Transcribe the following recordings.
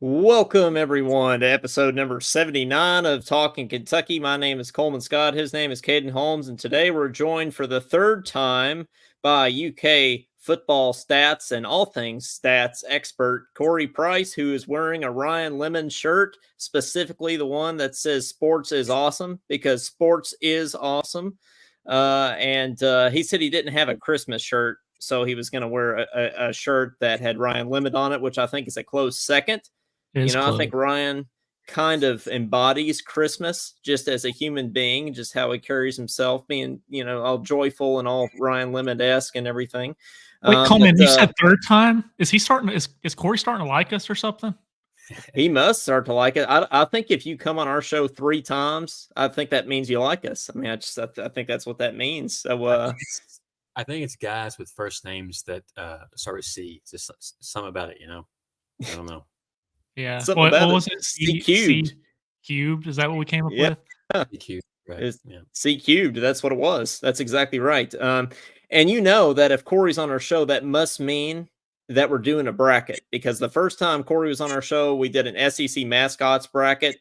Welcome, everyone, to episode number 79 of Talkin Kentucky. My name is Coleman Scott. His name is Caden Holmes. And today we're joined for the third time by UK football stats and all things stats expert Corey Price, who is wearing a Ryan Lemon shirt, specifically the one that says sports is awesome, because sports is awesome. And he said he didn't have a Christmas shirt, so he was going to wear a shirt that had Ryan Lemon on it, which I think is a close second. I think Ryan kind of embodies Christmas just as a human being, just how he carries himself, being, all joyful and all Ryan Lemon-esque and everything. Wait, Coleman, you said third time? Is Corey starting to like us or something? He must start to like it. I think if you come on our show 3 times, I think that means you like us. I mean, I think that's what that means. So, I think it's guys with first names that start with C. It's just something about it, I don't know. Yeah. What was it? C cubed. C cubed? Is that what we came up with? C cubed, right. C cubed. That's what it was. That's exactly right. And you know that if Corey's on our show, that must mean that we're doing a bracket, because the first time Corey was on our show, we did an SEC mascots bracket.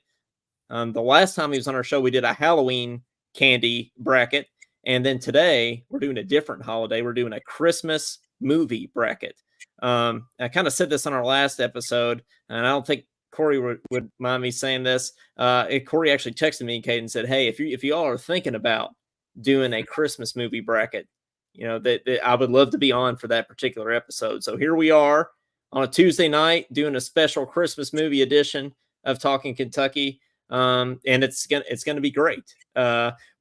The last time he was on our show, we did a Halloween candy bracket. And then today we're doing a different holiday. We're doing a Christmas movie bracket. I kind of said this on our last episode, and I don't think Corey would mind me saying this. Corey actually texted me, Kate, and said, "Hey, if you all are thinking about doing a Christmas movie bracket, that I would love to be on for that particular episode." So here we are on a Tuesday night doing a special Christmas movie edition of Talking Kentucky. And it's gonna be great.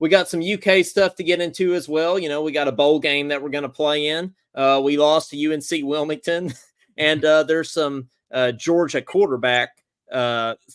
We got some UK stuff to get into as well. We got a bowl game that we're gonna play in. We lost to UNC Wilmington, and there's some Georgia quarterback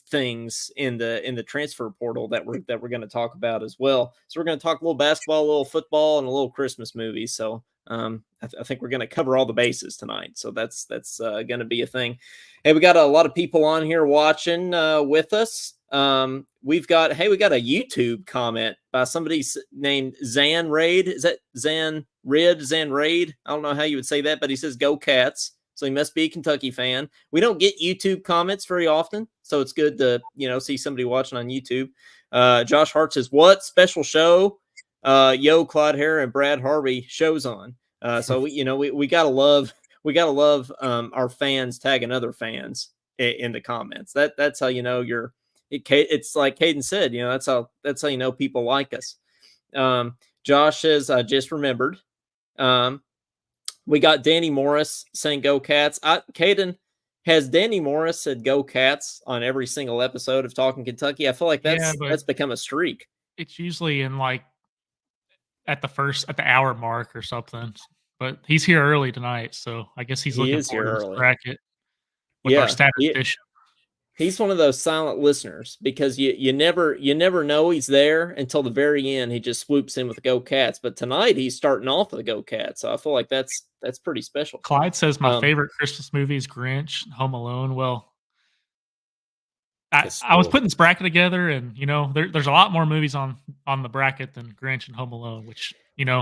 things in the transfer portal that we're going to talk about as well. So we're going to talk a little basketball, a little football, and a little Christmas movie. So I think we're going to cover all the bases tonight. So that's going to be a thing. Hey, we got a lot of people on here watching with us. We got a YouTube comment by somebody named Zan Raid. Is that Zan Raid? I don't know how you would say that, but he says go Cats. So he must be a Kentucky fan. We don't get YouTube comments very often, so it's good to, see somebody watching on YouTube. Josh Hart says, what special show? Claude Hare and Brad Harvey shows on. So we gotta love our fans tagging other fans in the comments. That's how it's like Caden said, that's how people like us. Josh says, I just remembered. We got Danny Morris saying go Cats. Caden, has Danny Morris said go Cats on every single episode of Talking Kentucky? I feel like that's become a streak. It's usually in at the hour mark or something. But he's here early tonight, so I guess he's looking forward to this bracket with our statistician. He's one of those silent listeners, because you never know he's there until the very end. He just swoops in with the Go Cats. But tonight he's starting off with the Go Cats, so I feel like that's pretty special. Clyde says my favorite Christmas movie is Grinch, Home Alone. Well, I was putting this bracket together, and there's a lot more movies on the bracket than Grinch and Home Alone, which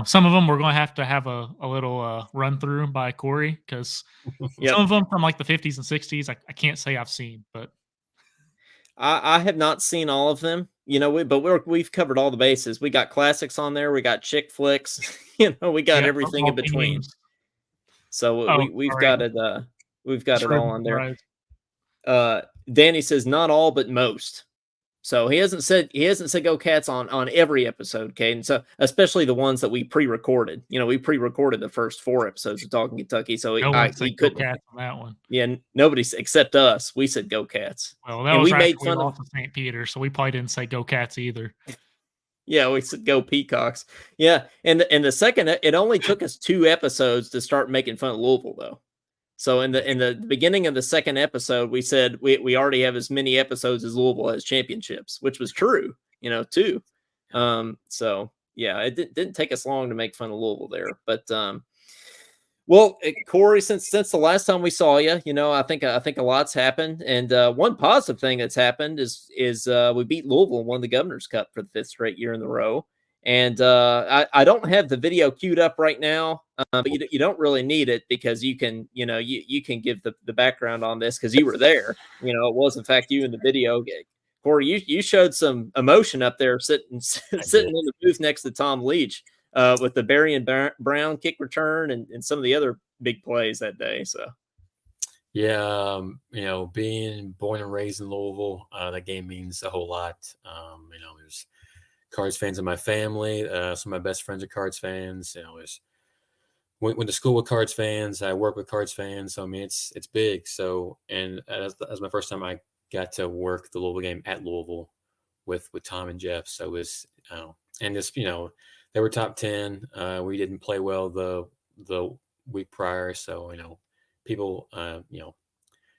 some of them we're going to have a little run through by Corey, because some of them from the 50s and 60s I can't say I've seen, but. I have not seen all of them, but we've covered all the bases. We got classics on there. We got chick flicks, we got everything in between. So we've got it. We've got it all on there. Right. Danny says not all, but most. So he hasn't said go Cats on every episode, Caden. So especially the ones that we pre-recorded. We pre-recorded the first 4 episodes of Talking Kentucky. So he couldn't. Cats on that one. Yeah, nobody except us. We said go Cats. Well, that was made fun of St. Peter, so we probably didn't say go Cats either. Yeah, we said go Peacocks. Yeah, and the second, it only took us 2 episodes to start making fun of Louisville, though. So in the beginning of the second episode, we said we already have as many episodes as Louisville has championships, which was true, too. So yeah, it didn't take us long to make fun of Louisville there. But Corey, since the last time we saw you, I think a lot's happened, and one positive thing that's happened is we beat Louisville and won the Governor's Cup for the 5th straight year in a row. And I don't have the video queued up right now, but you don't really need it because you can, you can give the background on this because you were there. It was in fact you in the video. Corey, you showed some emotion up there sitting sitting in the booth next to Tom Leach with the Barry and Brown kick return and some of the other big plays that day. So. Yeah, being born and raised in Louisville, that game means a whole lot. There's Cards fans in my family. Some of my best friends are Cards fans. There's went to school with Cards fans. I work with Cards fans. So I mean, it's big. So, and as my first time I got to work the Louisville game at Louisville with Tom and Jeff. So it was, and this, they were top 10. We didn't play well the week prior, so people,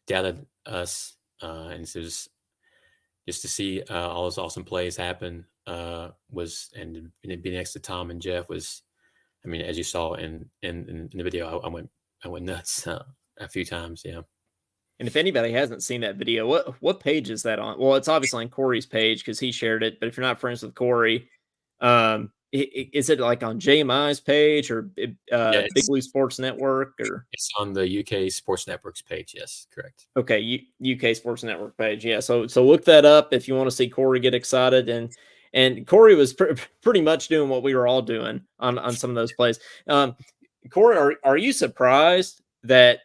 doubted us, and it was just to see all those awesome plays happen. And being next to Tom and Jeff was, I mean, as you saw in the video, I went nuts a few times. Yeah. And if anybody hasn't seen that video, what page is that on? Well, it's obviously on Corey's page because he shared it. But if you're not friends with Corey, is it like on JMI's page or Big Blue Sports Network? Or it's on the UK Sports Network's page. Yes, correct. Okay, UK Sports Network page. Yeah, so look that up if you want to see Corey get excited. And Corey was pretty much doing what we were all doing on some of those plays. Corey, are you surprised that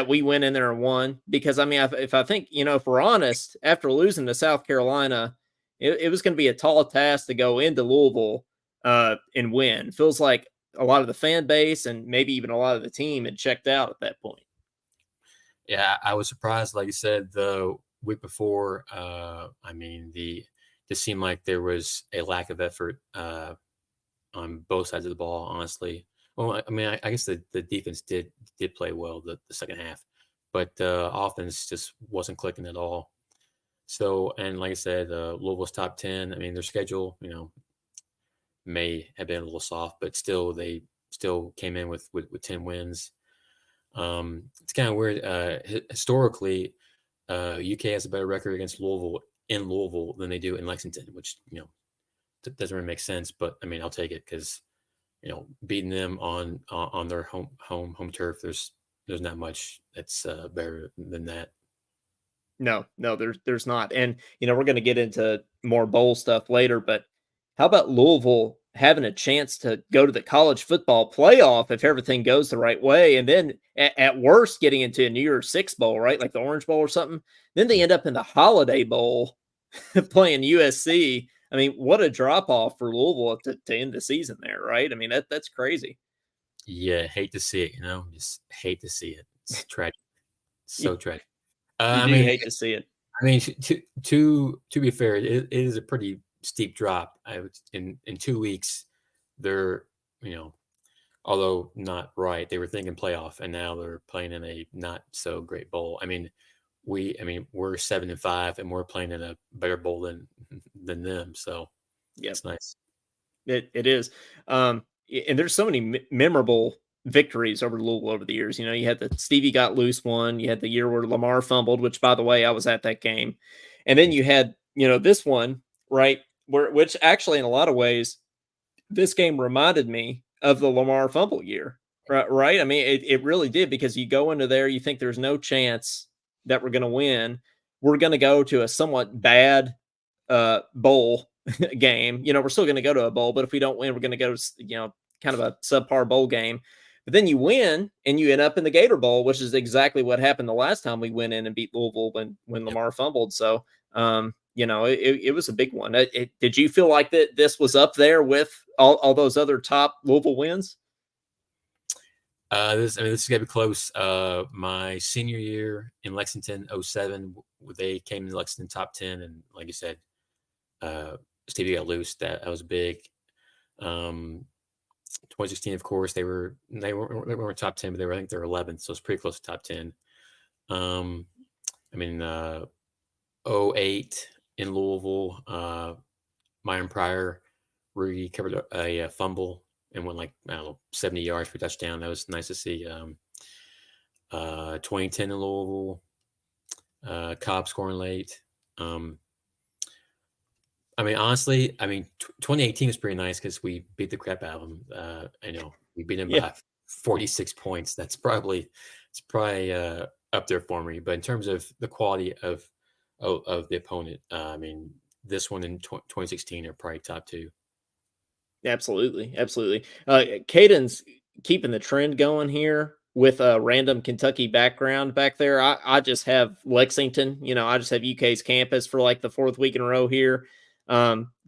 we went in there and won? Because I mean, if I think, if we're honest, after losing to South Carolina, it was going to be a tall task to go into Louisville and win. Feels like a lot of the fan base and maybe even a lot of the team had checked out at that point. Yeah, I was surprised. Like you said, the week before, I mean, just seemed like there was a lack of effort on both sides of the ball, honestly. Well, I mean, I guess the defense did play well the second half, but offense just wasn't clicking at all. So, and like I said, Louisville's top 10. I mean, their schedule, may have been a little soft, but still, they still came in with 10 wins. It's kind of weird. Historically, UK has a better record against Louisville in Louisville than they do in Lexington, which doesn't really make sense. But I mean, I'll take it because beating them on their home turf, there's not much that's better than that. No, there's not. And we're going to get into more bowl stuff later, but how about Louisville having a chance to go to the college football playoff if everything goes the right way, and then at worst getting into a New Year's Six bowl, right, like the Orange Bowl or something? Then they end up in the Holiday Bowl playing USC. I mean, what a drop off for Louisville to end the season there, right? I mean, that's crazy. Yeah, hate to see it. Just hate to see it. It's tragic. So tragic. I mean, hate to see it. I mean, to be fair, it is a pretty steep drop. In 2 weeks, they're although not right, they were thinking playoff, and now they're playing in a not so great bowl. I mean, we're 7-5, and we're playing in a better bowl than them. So yeah, it's nice. It is, and there's so many memorable victories over Louisville over the years. You had the Stevie got loose one. You had the year where Lamar fumbled, which, by the way, I was at that game. And then you had, this one, right, which actually in a lot of ways, this game reminded me of the Lamar fumble year, right? I mean, it really did, because you go into there, you think there's no chance that we're going to win. We're going to go to a somewhat bad bowl game. We're still going to go to a bowl, but if we don't win, we're going to go to, kind of a subpar bowl game. But then you win and you end up in the Gator Bowl, which is exactly what happened the last time we went in and beat Louisville when Lamar fumbled. So, it was a big one. Did you feel like that this was up there with all those other top Louisville wins? This is gonna be close. My senior year in Lexington, 07, they came in Lexington top 10, and like you said, Stevie got loose. That was big. 2016, of course, they weren't top 10, but I think they were 11th, so it's pretty close to top 10. 08 in Louisville, Myron Pryor recovered a fumble and went 70 yards for a touchdown. That was nice to see. 2010 in Louisville, Cobb scoring late. I mean, honestly, 2018 was pretty nice because we beat the crap out of them. We beat them Yeah, by 46 points. It's probably up there for me. But in terms of the quality of the opponent, this one in 2016 are probably top two. absolutely, absolutely. Caden's keeping the trend going here with a random Kentucky background back there. I just have Lexington. I just have UK's campus for like the fourth week in a row here.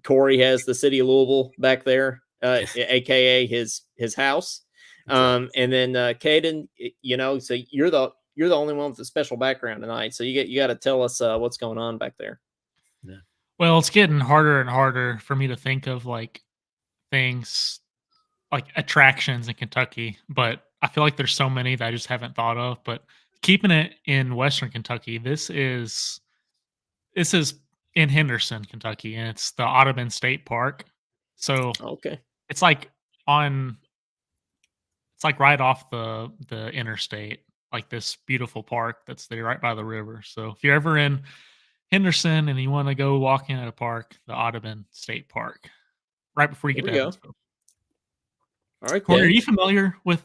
Corey has the city of Louisville back there, aka his house. That's right. And then Caden, so you're the only one with a special background tonight. So you got to tell us what's going on back there. Yeah. Well, it's getting harder and harder for me to think of like things like attractions in Kentucky, but I feel like there's so many that I just haven't thought of. But keeping it in Western Kentucky, this is in Henderson, Kentucky, and it's the Audubon State Park. So Okay. it's like on it's like right off the interstate, like this beautiful park that's there right by the river. So if you're ever in Henderson and you want to go walking at a park, the Audubon State Park, right before you There get we to go. Evansville. All right, Corey, are then. you familiar with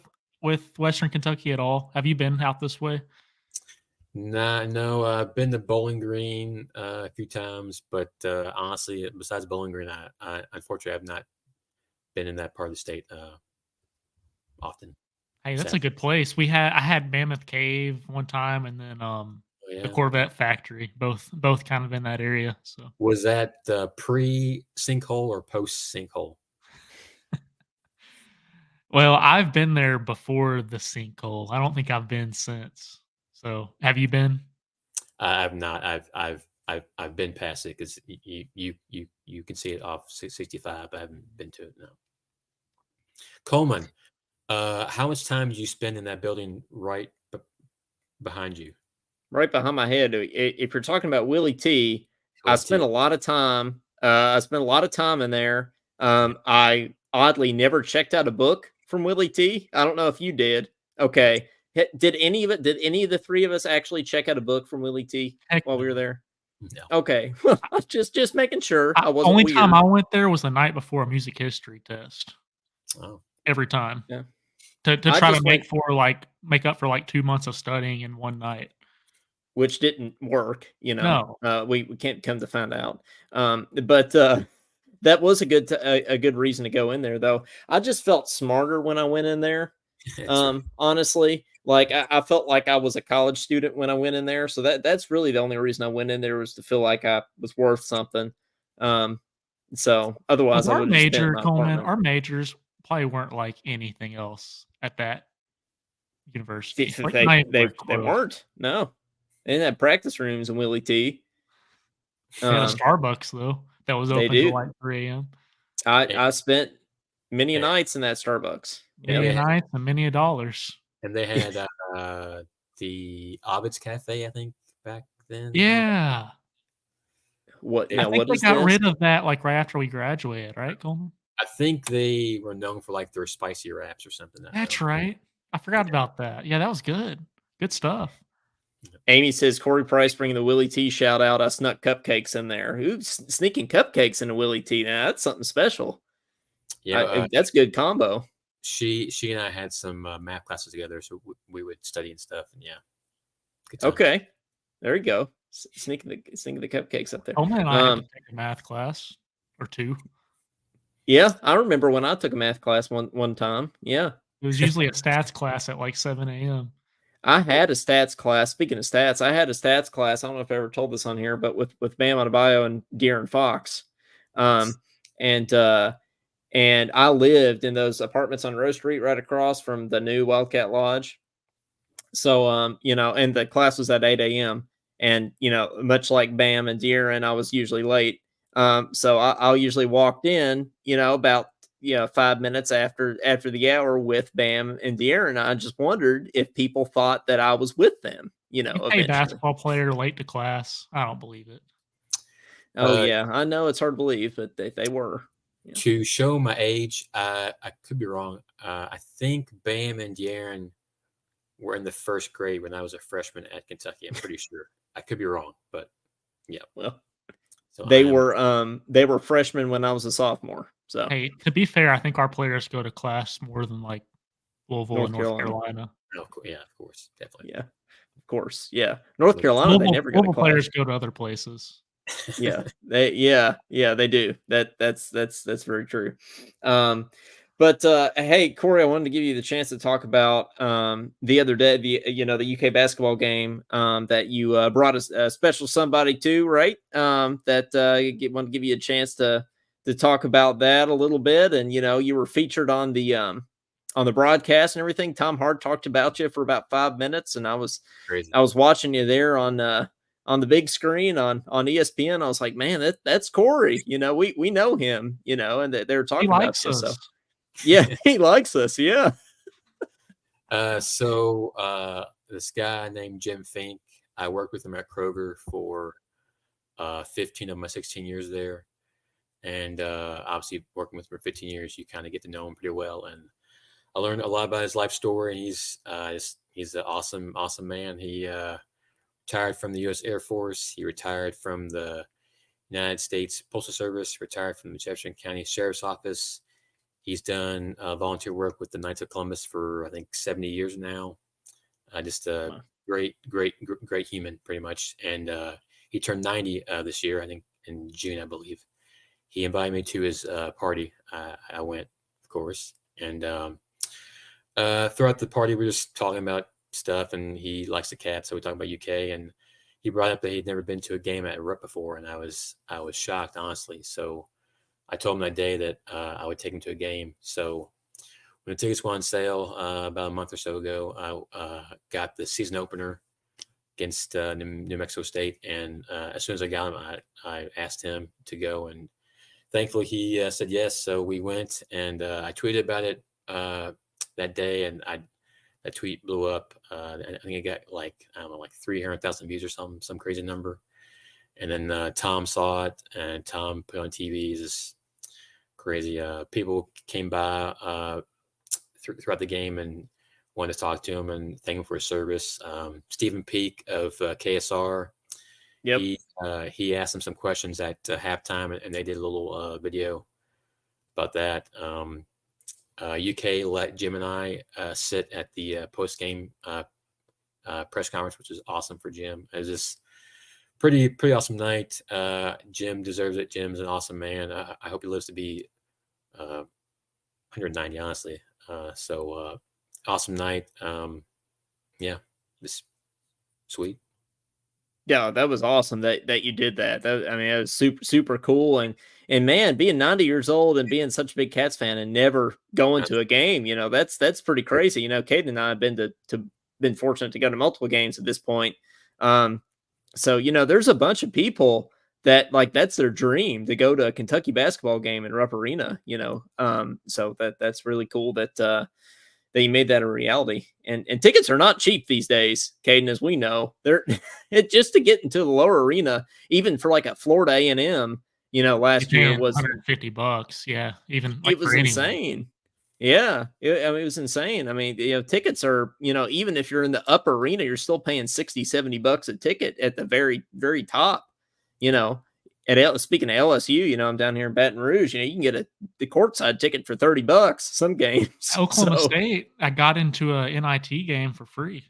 Western Kentucky at all? Have you been out this way? Nah, no, I've been to Bowling Green a few times, but honestly, besides Bowling Green, I unfortunately have not been in that part of the state often. Hey, that's a Sadly. good place. I had Mammoth Cave one time, and then Oh, the yeah. Corvette Factory, both kind of in that area. So Was that pre sinkhole or post sinkhole? well, I've been there before the sinkhole. I don't think I've been since. So have you been? I've not. I've been past it because you can see it off 65. I haven't been to it. No. Coleman, how much time did you spend in that building right behind you? Right behind my head. If you're talking about Willie T, I Willie spent T. a lot of time. I spent a lot of time in there. Yeah. I oddly never checked out a book from Willie T. I don't know if you did. Okay. Did any of it? Did any of the three of us actually check out a book from Willie T Heck while we were no. there? No. Okay. Well, just making sure I wasn't Only time weird. I went there was the night before a music history test. Oh. Every time Yeah. to I try to just went, make up for like 2 months of studying in one night. which didn't work. No, We can't come to find out. But that was a good reason to go in there, though. I just felt smarter when I went in there. That's right. Honestly, like I felt like I was a college student when I went in there. So that's really the only reason I went in there, was to feel like I was worth something. Um, so otherwise with I our would have just been in major, my Coleman, apartment. our majors probably weren't like anything else at that university. Like not even They like they close. weren't. No. They didn't have practice rooms in Willie T. They had a Um, Starbucks though that was they open till do. like 3 a.m. And, I spent many a and, nights in that Starbucks. and Many Yep. a they night and many a dollars. and they had the Ovid's Cafe, I think, back then. Yeah, What I They, now? think What they is got this? rid of that like right after we graduated, right, Coleman? I think they were known for like their spicy wraps or something. I That's don't. right. I forgot about that. Yeah, that was good. Good stuff. Amy says Corey Price bringing the Willie T shout out. I snuck cupcakes in there. Oops, sneaking cupcakes into Willie T. Now that's something special. Yeah, That's a good combo. she and I had some math classes together, so we would study and stuff. And yeah, good times. Okay, there you go. Sneaking the cupcakes up there. Coleman and I had to take a math class or two. Yeah, I remember when I took a math class one time. Yeah, It was usually a stats class at like 7 a.m. I had a stats class. Speaking of stats, I had a stats class. I don't know if I ever told this on here, but with Bam Adebayo and De'Aaron Fox, Nice. and I lived in those apartments on Rose Street, right across from the new Wildcat Lodge. So, and the class was at 8 a.m. And, much like Bam and De'Aaron, I was usually late. So I'll usually walked in, about 5 minutes after the hour with Bam and De'Aaron. I just wondered if people thought that I was with them, You pay eventually. basketball player late to class. I don't believe it. Oh yeah, I know it's hard to believe, but they were. Yeah. To show my age, I could be wrong. I think Bam and De'Aaron were in the first grade when I was a freshman at Kentucky. I'm pretty sure. I could be wrong, but yeah. Well, So they were freshmen when I was a sophomore. So Hey, to be fair, I think our players go to class more than like Louisville and North North Carolina. Carolina. yeah, of course, definitely. Yeah, of course. Yeah. North Carolina, they Louisville, never go to Louisville class. players go to other places. Yeah. They do. That's very true. But hey, Corey, I wanted to give you the chance to talk about the other day, the UK basketball game that you brought a special somebody to, right? That want to give you a chance to talk about that a little bit, and you were featured on the broadcast and everything. Tom Hart talked about you for about 5 minutes, and I was Crazy. watching you there on the big screen on ESPN. I was like, man, that's Corey. We know him. And they were He talking about likes you. us. So yeah, he likes us. Yeah. This guy named Jim Fink, I worked with him at Kroger for 15 of my 16 years there. And obviously working with him for 15 years, you kind of get to know him pretty well. And I learned a lot about his life story, and he's an awesome man. He retired from the U.S. Air Force. He retired from the United States Postal Service, retired from the Jefferson County Sheriff's Office. He's done volunteer work with the Knights of Columbus for, I think, 70 years now. Just a Wow. great human, pretty much. And he turned 90 this year, I think in June, I believe. He invited me to his party. I went, of course. And throughout the party, we were just talking about stuff, and he likes the Cats, so we talked about UK, and he brought up that he'd never been to a game at Rupp before, and I was shocked, honestly. So I told him that day that I would take him to a game. So when the tickets went on sale about a month or so ago, I got the season opener against New Mexico State, and as soon as I got him, I asked him to go, and thankfully he said yes. So we went, and I tweeted about it that day, and that tweet blew up. I think it got like 300,000 views or some crazy number. And then Tom saw it, and Tom put it on TV. It's just crazy. People came by throughout the game and wanted to talk to him and thank him for his service. Stephen Peak of KSR, Yep. he asked him some questions at halftime, and they did a little video about that. UK let Jim and I sit at the post-game press conference, which was awesome for Jim. It was just pretty awesome night. Jim deserves it. Jim's an awesome man. I hope he lives to be 190, honestly. So awesome night. Yeah, just sweet. Yeah, that was awesome that you did that. I mean, it was super cool, and man, being 90 years old and being such a big Cats fan and never going to a game, that's pretty crazy. Caden and I have been fortunate to go to multiple games at this point. So there's a bunch of people that that's their dream to go to a Kentucky basketball game in Rupp Arena. So that's really cool that you made that a reality. And tickets are not cheap these days, Caden, as we know. They're just to get into the lower arena, even for like a Florida A&M, last year was $150. Yeah, even like it was for insane. Yeah, it was insane. I mean, tickets are, even if you're in the upper arena, you're still paying $60-$70 a ticket at the very, very top. Speaking of LSU, I'm down here in Baton Rouge. You can get the courtside ticket for $30 some games. Oklahoma State, I got into a NIT game for free.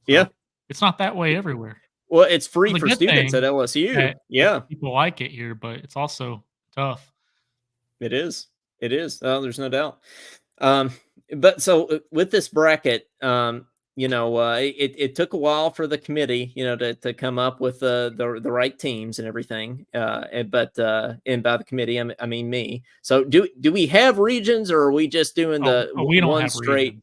So yeah, it's not that way everywhere. Well, it's free for students at LSU. Yeah, people like it here, but it's also tough. It is. It is. There's no doubt. But so with this bracket, it took a while for the committee, to come up with the right teams and everything. And by the committee, I mean me. So do we have regions, or are we just doing we don't one have straight? regions.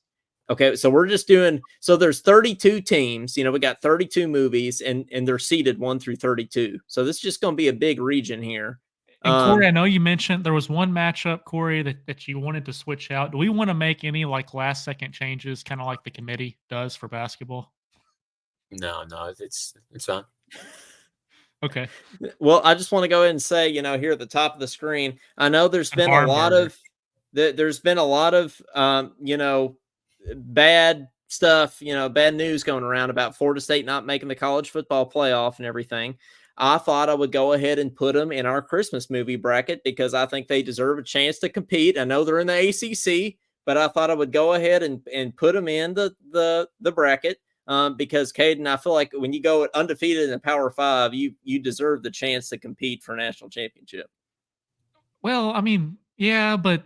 Okay, so we're just doing. So there's 32 teams. We got 32 movies, and they're seeded 1 through 32. So this is just going to be a big region here. And Corey, I know you mentioned there was one matchup, Corey, that you wanted to switch out. Do we want to make any last second changes, kind of like the committee does for basketball? No, it's fine. Okay. Well, I just want to go ahead and say, here at the top of the screen, I know there's been a lot of bad stuff, bad news going around about Florida State not making the college football playoff and everything. I thought I would go ahead and put them in our Christmas movie bracket because I think they deserve a chance to compete. I know they're in the ACC, but I thought I would go ahead and put them in the bracket. Because Caden, I feel like when you go undefeated in the Power Five, you deserve the chance to compete for a national championship. Well, I mean, yeah, but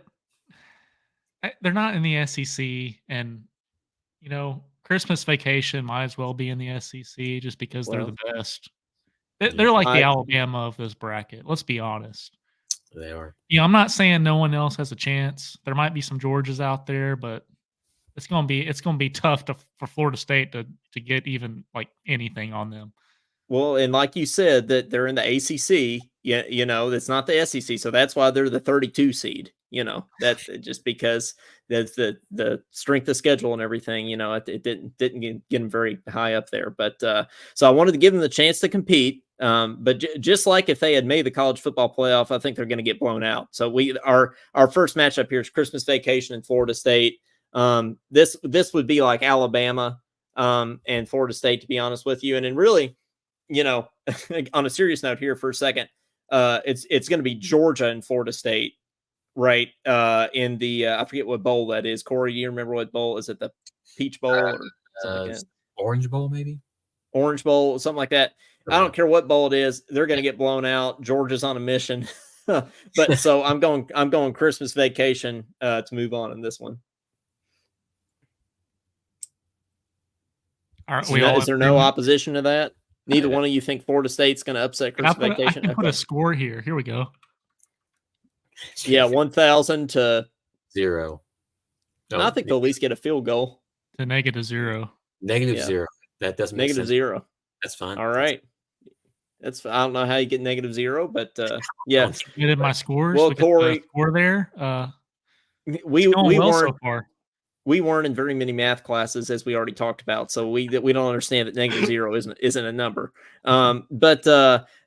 they're not in the SEC, and Christmas Vacation might as well be in the SEC just because they're Well, the best. Yeah, They're like the I Alabama of this bracket. Let's be honest. they are. I'm not saying no one else has a chance. There might be some Georgias out there, but it's gonna be tough for Florida State to get even like anything on them. Well, and like you said, that they're in the ACC. Yeah, it's not the SEC, so that's why they're the 32 seed. That's just because that's the strength of schedule and everything. It didn't get them very high up there. But so I wanted to give them the chance to compete. But just like if they had made the college football playoff, I think they're going to get blown out. So our first matchup here is Christmas Vacation in Florida State. This would be like Alabama and Florida State, to be honest with you, and then really. On a serious note here for a second, it's going to be Georgia and Florida State, right? In the I forget what bowl that is. Corey, do you remember what bowl? Is it the Peach Bowl or something like that? Orange Bowl, maybe. Orange Bowl, something like that. I don't care what bowl it is. They're going to get blown out. Georgia's on a mission, but so I'm going Christmas Vacation to move on in this one. Is there no opposition to that? Neither one of you think Florida State's going to upset Christmas Vacation? I can put a score here. Here we go. Yeah, 1,000 to 0. No, I think they'll at least get a field goal. To -0. -0. That doesn't make sense. -0. That's fine. All right. I don't know how you get -0, but yeah. Submitted my scores. Well, Corey, score there. we well weren't so far. We weren't in very many math classes, as we already talked about, so we don't understand that -0 isn't a number. But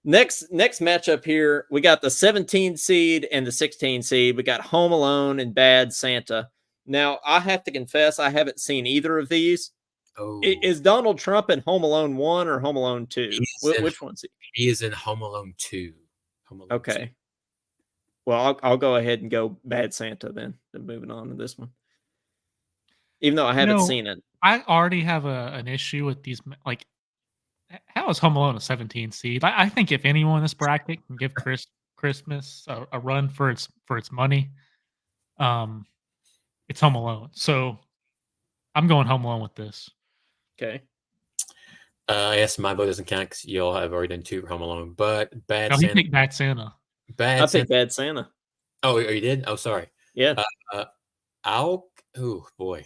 next matchup here, we got the 17 seed and the 16 seed. We got Home Alone and Bad Santa. Now, I have to confess, I haven't seen either of these. Oh. Is Donald Trump in Home Alone 1 or Home Alone 2? Which one's he? He is in Home Alone 2. Okay. 2. Well, I'll go ahead and go Bad Santa then. Moving on to this one. Even though I haven't seen it. I already have an issue with these. Like, how is Home Alone a 17 seed? I think if anyone in this bracket can give Christmas a run for its money, it's Home Alone. So I'm going Home Alone with this. Okay. I guess my vote doesn't count because y'all have already done 2 for Home Alone. But Bad Santa. He picked Bad Santa. I picked Bad Santa. Oh, you did? Oh, sorry. Yeah. Oh boy.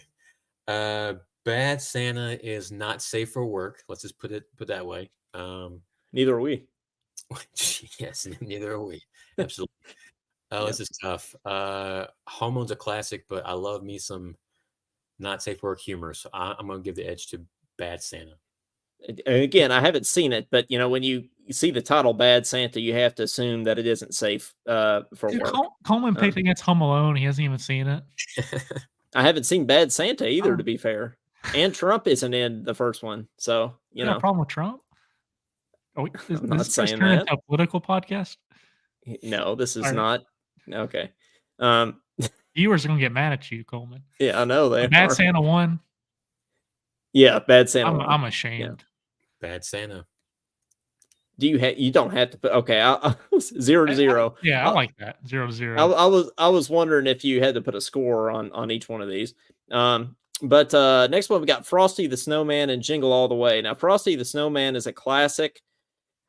Bad Santa is not safe for work. Let's just put that way. Neither are we. Yes, neither are we. Absolutely. This is tough. Home Alone's a classic, but I love me some not safe for work humor. So I'm going to give the edge to Bad Santa. And again, I haven't seen it, but when you see the title Bad Santa, you have to assume that it isn't safe for work. Coleman picked against Home Alone. He hasn't even seen it. I haven't seen Bad Santa either, to be fair. And Trump isn't in the first one, so you got a problem with Trump? I'm not saying that. Into a political podcast? No, this is not. Okay. Viewers are gonna get mad at you, Coleman. Yeah, I know they. Bad Santa won. Yeah, Bad Santa. I'm ashamed. Yeah. Bad Santa. You don't have to put 0-0. I like that 0-0. I was wondering if you had to put a score on each one of these. But next one we got Frosty the Snowman and Jingle All the Way. Now Frosty the Snowman is a classic.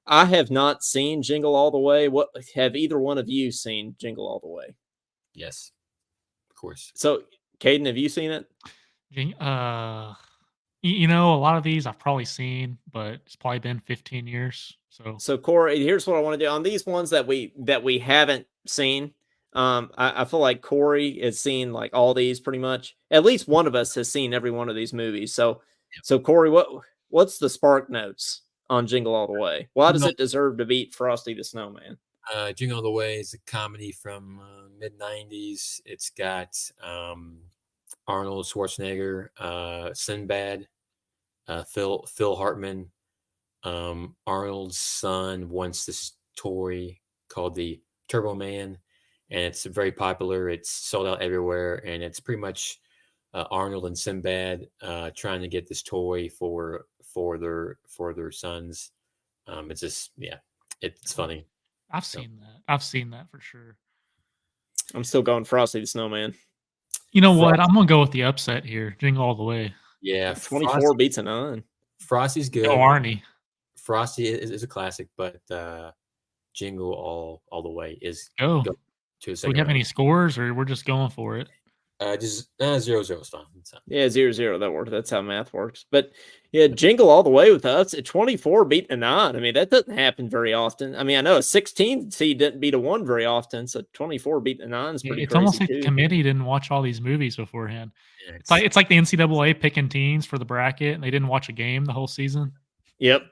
I have not seen Jingle All the Way. What have either one of you seen Jingle All the Way? Yes, of course. So, Caden, have you seen it? A lot of these I've probably seen, but it's probably been 15 years. So Corey, here's what I want to do on these ones that we haven't seen. I feel like Corey has seen like all these pretty much. At least one of us has seen every one of these movies. So Corey, what's the spark notes on Jingle All the Way? Why does it deserve to beat Frosty the Snowman? Jingle All the Way is a comedy from mid-90s. It's got Arnold Schwarzenegger, Sinbad, Phil Hartman, Arnold's son wants this toy called the Turbo Man, and it's very popular. It's sold out everywhere, and it's pretty much Arnold and Sinbad trying to get this toy for their sons. It's just it's funny. I've So seen that. I've seen that for sure. I'm still going Frosty the Snowman. You know what? Frosty, I'm gonna go with the upset here. Jingle all the way. yeah, 24 beats a 9. Frosty's Go good. Arnie. Frosty is a classic, but Jingle all the way is Go. go to the Do second we have round. any scores, or we're just going for it? Just 0-0 is fine. It's fine. Yeah, 0-0. That works. That's how math works. But yeah, Jingle all the way with us at 24 beating a 9. I mean, that doesn't happen very often. I mean, I know a 16 seed doesn't beat a 1 very often. So 24 beating a 9 is pretty It's almost crazy like the too. committee didn't watch all these movies beforehand. Yeah, It's like the NCAA picking teams for the bracket, and they didn't watch a game the whole season. Yep.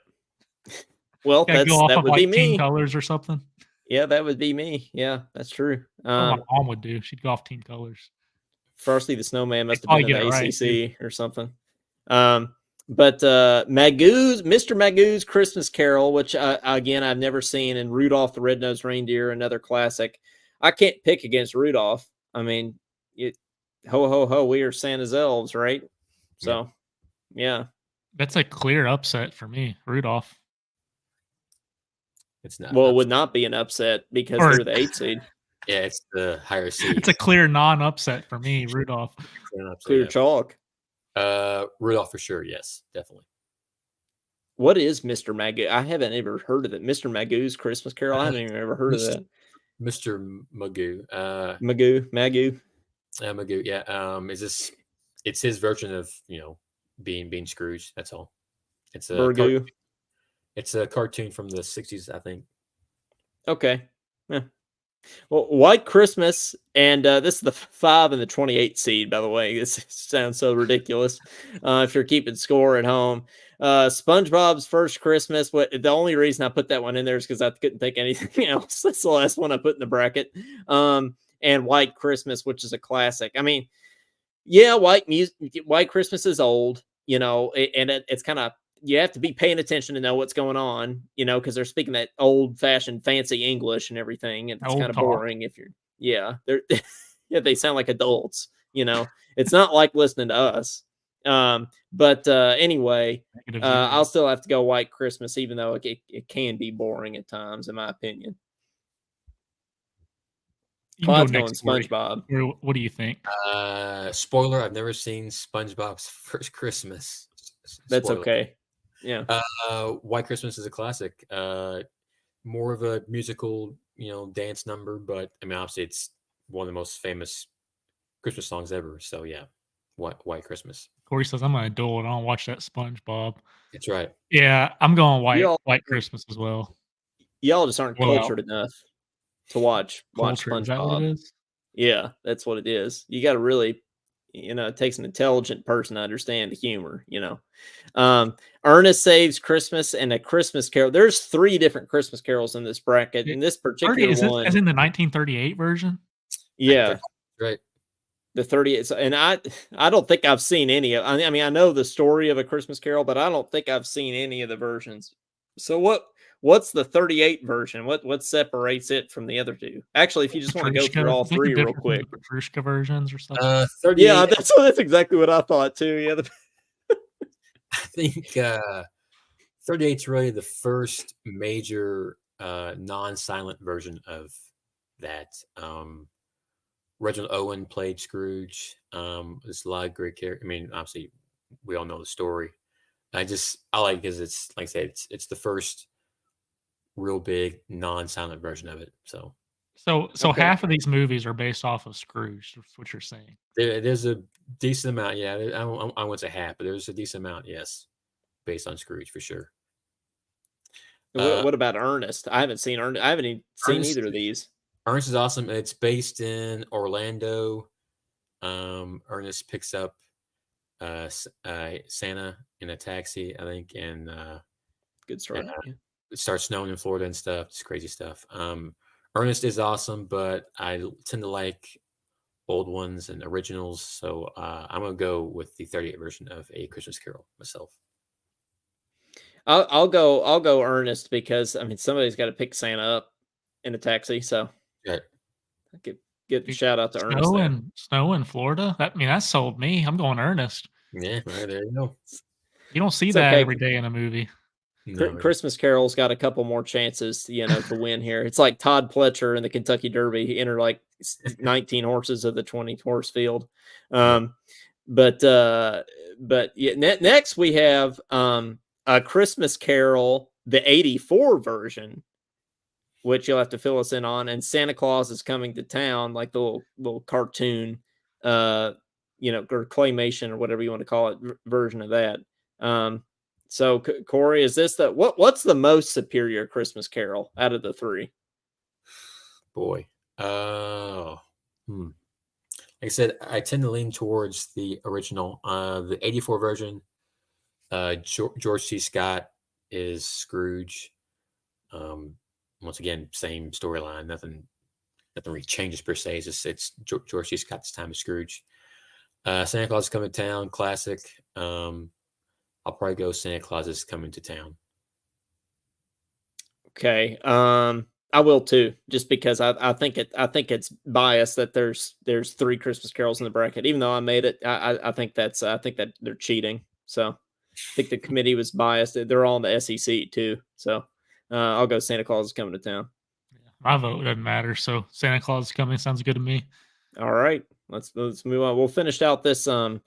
Well, Yeah, go off that of would like be team me. colors or something. Yeah, that would be me. Yeah, that's true. What my mom would do. She'd go off team colors. Frosty the Snowman must have probably been in get the it right, ACC or something. But Mr. Magoo's Christmas Carol, which again I've never seen, and Rudolph the Red-Nosed Reindeer, another classic. I can't pick against Rudolph. I mean, ho ho ho, we are Santa's elves, right? So, yeah. That's a clear upset for me, Rudolph. It's not. Well, it would not be an upset because Or- they're the 8 seed. Yeah, it's the higher seed. It's a clear non-upset for me, Rudolph. Clear chalk. Rudolph for sure. Yes, definitely. What is Mr. Magoo? I haven't ever heard of it. Mr. Magoo's Christmas Carol. I haven't even ever heard of that. Mr. Magoo. Magoo. Magoo. Yeah. It's his version of being Scrooge. That's all. It's a Burgoo. It's a cartoon from the 60s, I think. Okay. Yeah. Well, White Christmas, and this is the 5 and the 28 seed, by the way. This sounds so ridiculous if you're keeping score at home. SpongeBob's First Christmas. The only reason I put that one in there is because I couldn't think anything else. That's the last one I put in the bracket. And White Christmas, which is a classic. I mean, yeah, White Christmas is old, and it's kind of, you have to be paying attention to know what's going on, because they're speaking that old fashioned fancy English and everything. And it's Old kind of talk. boring if they're, they sound like adults, it's not like listening to us. But anyway, I'll still have to go White Christmas, even though it can be boring at times, in my opinion. Clyde's going SpongeBob. What do you think? Spoiler: I've never seen SpongeBob's First Christmas. That's okay. Yeah. White Christmas is a classic. More of a musical, dance number, but I mean, obviously, it's one of the most famous Christmas songs ever. So yeah, White Christmas. Corey says I'm an adult. I don't watch that SpongeBob. That's right. Yeah, I'm going White Christmas as well. Y'all just aren't cultured enough to watch SpongeBob. Is that what it is? Yeah, that's what it is. You got to really, it takes an intelligent person to understand the humor. Ernest Saves Christmas and A Christmas Carol. There's 3 different Christmas carols in this bracket. In this particular one, as in the 1938 version. Yeah, right. The 38, and I don't think I've seen any of. I mean, I know the story of A Christmas Carol, but I don't think I've seen any of the versions. So what's the 38 version? What separates it from the other 2? Actually, if you just want to go through all 3 real quick. Petrushka versions or something. 38, yeah, that's exactly what I thought too. Yeah, I think 38 is really the first major non-silent version of that. Reginald Owen played Scrooge. There's a lot of great characters. I mean, obviously, we all know the story. I like it because it's, like I said, it's the first real big non-silent version of it. So okay. Half of these movies are based off of Scrooge. That's what you're saying. There's a decent amount. Yeah, I wouldn't say half, but there's a decent amount. Yes, based on Scrooge for sure. What about Ernest? I haven't seen Ernest. I haven't even seen either of these. Ernest is awesome. It's based in Orlando. Ernest picks up Santa in a taxi, I think, and good story. It starts snowing in Florida and stuff. It's crazy stuff. Ernest is awesome, but I tend to like old ones and originals, so I'm gonna go with the 38 version of A Christmas Carol myself. I'll go Ernest because I mean somebody's got to pick Santa up in a taxi, so Yeah. I could get the Dude, shout out to Ernest snow there. in snow in Florida? That sold me. I'm going Ernest. Yeah, right, there you go. You don't see It's that okay. every day in a movie. No, Christmas Carol's got a couple more chances, to win here. It's like Todd Pletcher in the Kentucky Derby. He entered like 19 horses of the 20 horse field. yeah. Um, but yeah, next we have a Christmas Carol, the 84 version, which you'll have to fill us in on. And Santa Claus is Coming to Town, like the little cartoon, or claymation or whatever you want to call it, version of that. So Corey, is this what's the most superior Christmas Carol out of the three? Boy. Oh. Like I said, I tend to lean towards the original. The 84 version, George C. Scott is Scrooge. Once again, same storyline. Nothing really changes per se. It's George C. Scott's time as Scrooge. Santa Claus is Coming to Town, classic. I'll probably go Santa Claus is Coming to Town. Okay. I will too, just because I think it's biased that there's three Christmas carols in the bracket. Even though I made it, I think that they're cheating. So I think the committee was biased. They're all in the SEC too. So I'll go Santa Claus is Coming to Town. Yeah, my vote doesn't matter. So Santa Claus is Coming sounds good to me. All right, let's move on. We'll finish out this not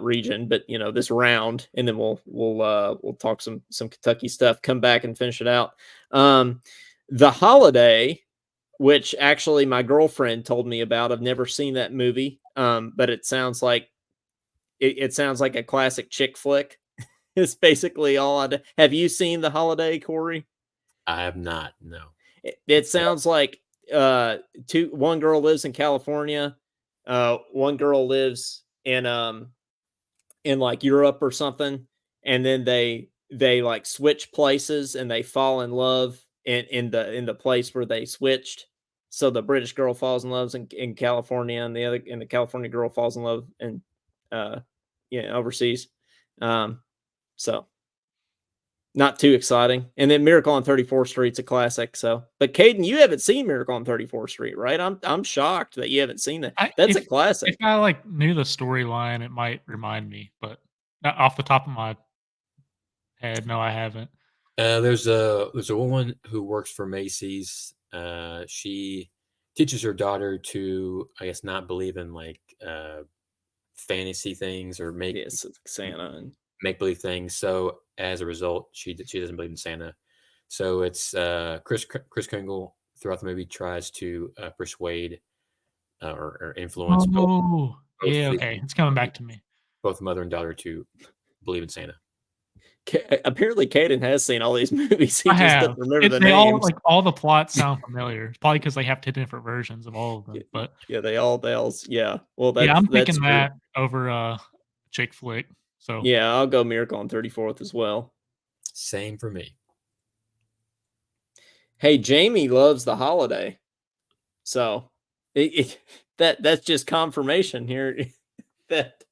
region, but this round, and then we'll talk some Kentucky stuff. Come back and finish it out. The Holiday, which actually my girlfriend told me about. I've never seen that movie, but it sounds like it sounds like a classic chick flick. It's basically all I do. Have you seen The Holiday, Corey? I have not. No. It sounds like one girl lives in California, one girl lives in like Europe or something, and then they like switch places and they fall in love in the place where they switched. So the British girl falls in love in California, and the California girl falls in love in overseas. So not too exciting. And then Miracle on 34th Street's a classic. So, but Caden, you haven't seen Miracle on 34th Street, right? I'm shocked that you haven't seen that. That's a classic. If I like knew the storyline, it might remind me, but not off the top of my head, no, I haven't. There's a woman who works for Macy's. She teaches her daughter to, I guess, not believe in like fantasy things or Santa and make believe things. So as a result, she doesn't believe in Santa. So it's Kris Kringle throughout the movie tries to persuade or influence. Oh, yeah, okay, it's coming back to me. Both mother and daughter to believe in Santa. Apparently, Caden has seen all these movies. He I just have. doesn't remember the They all names. all the plots sound familiar. It's probably because they have 10 different versions of all of them. But yeah, they all yeah. Well, I'm that's thinking that over chick flick. So yeah, I'll go Miracle on 34th as well. Same for me. Hey, Jamie loves The Holiday, so that's just confirmation here that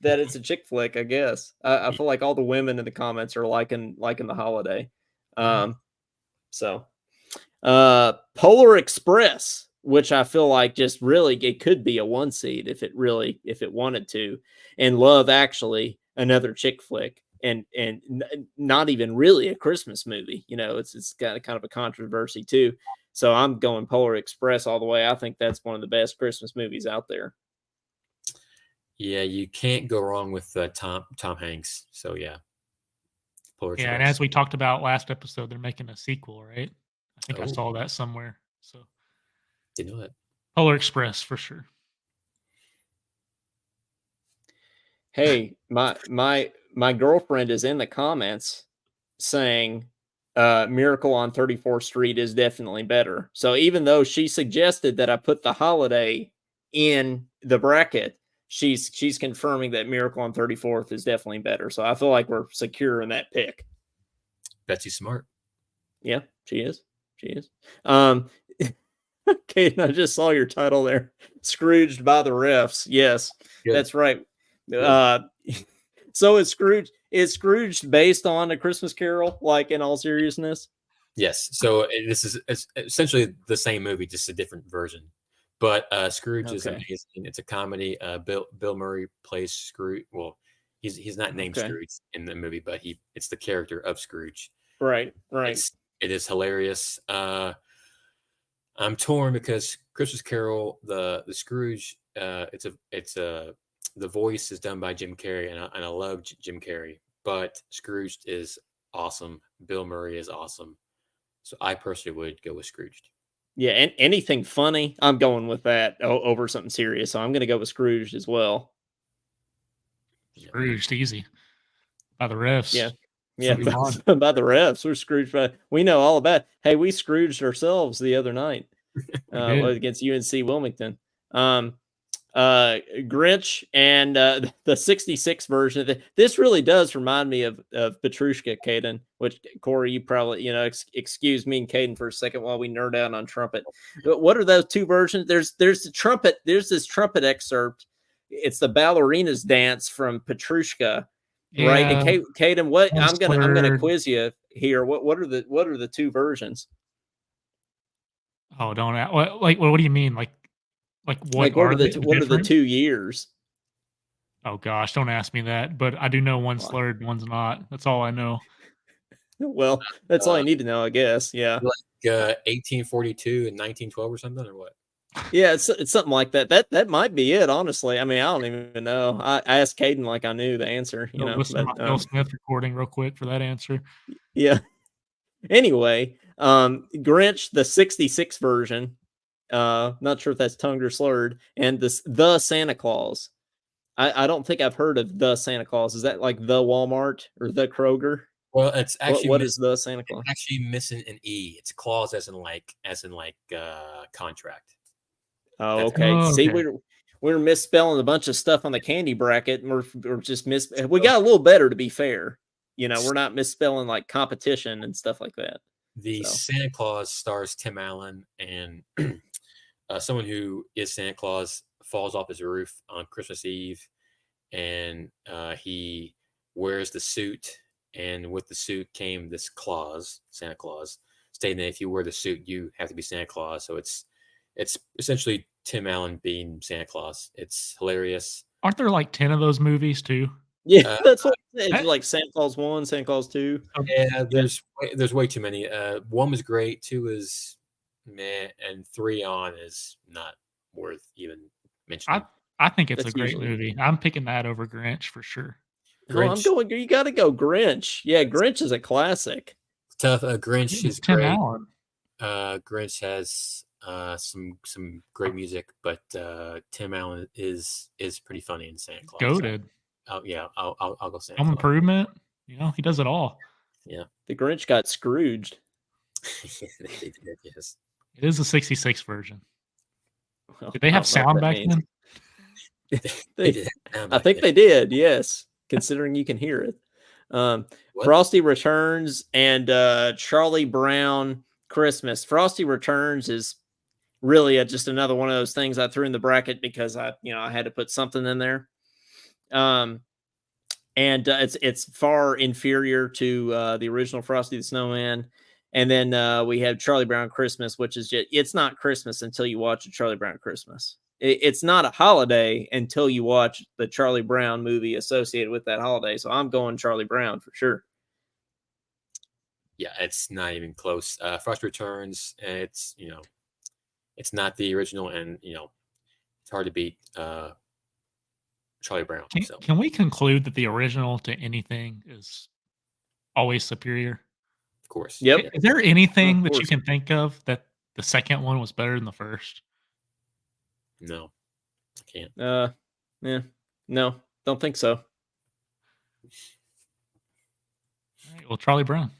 it's a chick flick. I guess I feel like all the women in the comments are liking The Holiday. So Polar Express, which I feel like just really it could be a 1 seed if it wanted to, and Love Actually, another chick flick. And not even really a Christmas movie, it's got kind of a controversy too. So I'm going Polar Express all the way. I think that's one of the best Christmas movies out there. Yeah, you can't go wrong with Tom Hanks. So yeah, Polar Express. And as we talked about last episode, they're making a sequel, right? I think I saw that somewhere. So didn't know that. Polar Express for sure. Hey, my girlfriend is in the comments saying Miracle on 34th Street is definitely better. So even though she suggested that I put The Holiday in the bracket, she's confirming that Miracle on 34th is definitely better. So I feel like we're secure in that pick. Betsy's smart. Yeah, she is. Okay, I just saw your title there. Scrooged by the refs. Yes, good. That's right. So is Scrooge. is Scrooge based on A Christmas Carol? Like in all seriousness? Yes. So this is it's essentially the same movie, just a different version. But Scrooge is Okay. amazing. It's a comedy. Bill Murray plays Scrooge. Well, he's not named Okay. Scrooge in the movie, but it's the character of Scrooge. Right. Right. It is hilarious. I'm torn because Christmas Carol, the Scrooge, the voice is done by Jim Carrey, and I love Jim Carrey, but Scrooge is awesome. Bill Murray is awesome, so I personally would go with Scrooged. Yeah, and anything funny, I'm going with that over something serious. So I'm going to go with Scrooge as well. Yeah. Scrooged, easy. By the refs. Yeah. Yeah, Move on. by the refs. We're Scrooged. We know all about. Hey, we Scrooged ourselves the other night did. against UNC Wilmington. Grinch and the 66 version of this really does remind me of Petrushka, Caden, which Corey, you probably, excuse me and Caden for a second while we nerd out on trumpet. But what are those two versions? There's the trumpet, there's this trumpet excerpt. It's the ballerina's dance from Petrushka, right? And Caden, what I'm gonna quiz you here. What are the two versions? Oh, don't what do you mean? Like what are are the 2 years? Oh gosh, don't ask me that. But I do know one's slurred, one's not. That's all I know. Well, that's all I need to know, I guess. Yeah, like 1842 and 1912 or something, or what? Yeah, it's something like that. That might be it. Honestly, I mean, I don't even know. I asked Caden like I knew the answer. Listen to my Phil Smith recording real quick for that answer. Yeah. Anyway, Grinch, the 66 version. Not sure if that's tongued or slurred, and the Santa Claus. I don't think I've heard of the Santa Claus. Is that like the Walmart or the Kroger? Well, it's actually what is the Santa Claus? It's actually missing an E. It's clause as in contract. Oh, okay. See, we're misspelling a bunch of stuff on the candy bracket, and we're just we got a little better, to be fair. We're not misspelling like competition and stuff like that. The Santa Claus stars Tim Allen, and someone who is Santa Claus falls off his roof on Christmas Eve, and he wears the suit, and with the suit came this clause, Santa Claus, stating that if you wear the suit, you have to be Santa Claus. So it's essentially Tim Allen being Santa Claus. It's hilarious. Aren't there like 10 of those movies too? Yeah, that's what it's like. Santa Claus 1, Santa Claus 2. Yeah, there's way too many. 1 was great, 2 is meh, and 3 on is not worth even mentioning. I think it's a great movie. I'm picking that over Grinch for sure. Grinch. Oh, you got to go Grinch. Yeah, Grinch is a classic. Tough. Grinch is Tim great. Allen. Grinch has some great music, but Tim Allen is pretty funny in Santa Claus. Goated. Oh yeah, I'll go Santa Home Claus. Improvement. He does it all. Yeah. The Grinch got Scrooged. They did, yes. It is a 66 version. Well, did they have sound back then? They did. I think they did. Yes, considering you can hear it. Frosty Returns and Charlie Brown Christmas. Frosty Returns is really just another one of those things I threw in the bracket because I had to put something in there. And it's far inferior to the original Frosty the Snowman. And then we have Charlie Brown Christmas, which is it's not Christmas until you watch a Charlie Brown Christmas. It's not a holiday until you watch the Charlie Brown movie associated with that holiday. So I'm going Charlie Brown for sure. Yeah, it's not even close. Frosty Returns, it's not the original, and it's hard to beat Charlie Brown. Can we conclude that the original to anything is always superior? Of course. Yep. Is there anything that you can think of that the second one was better than the first? No, I can't. Yeah, no, don't think so. All right, well, Charlie Brown.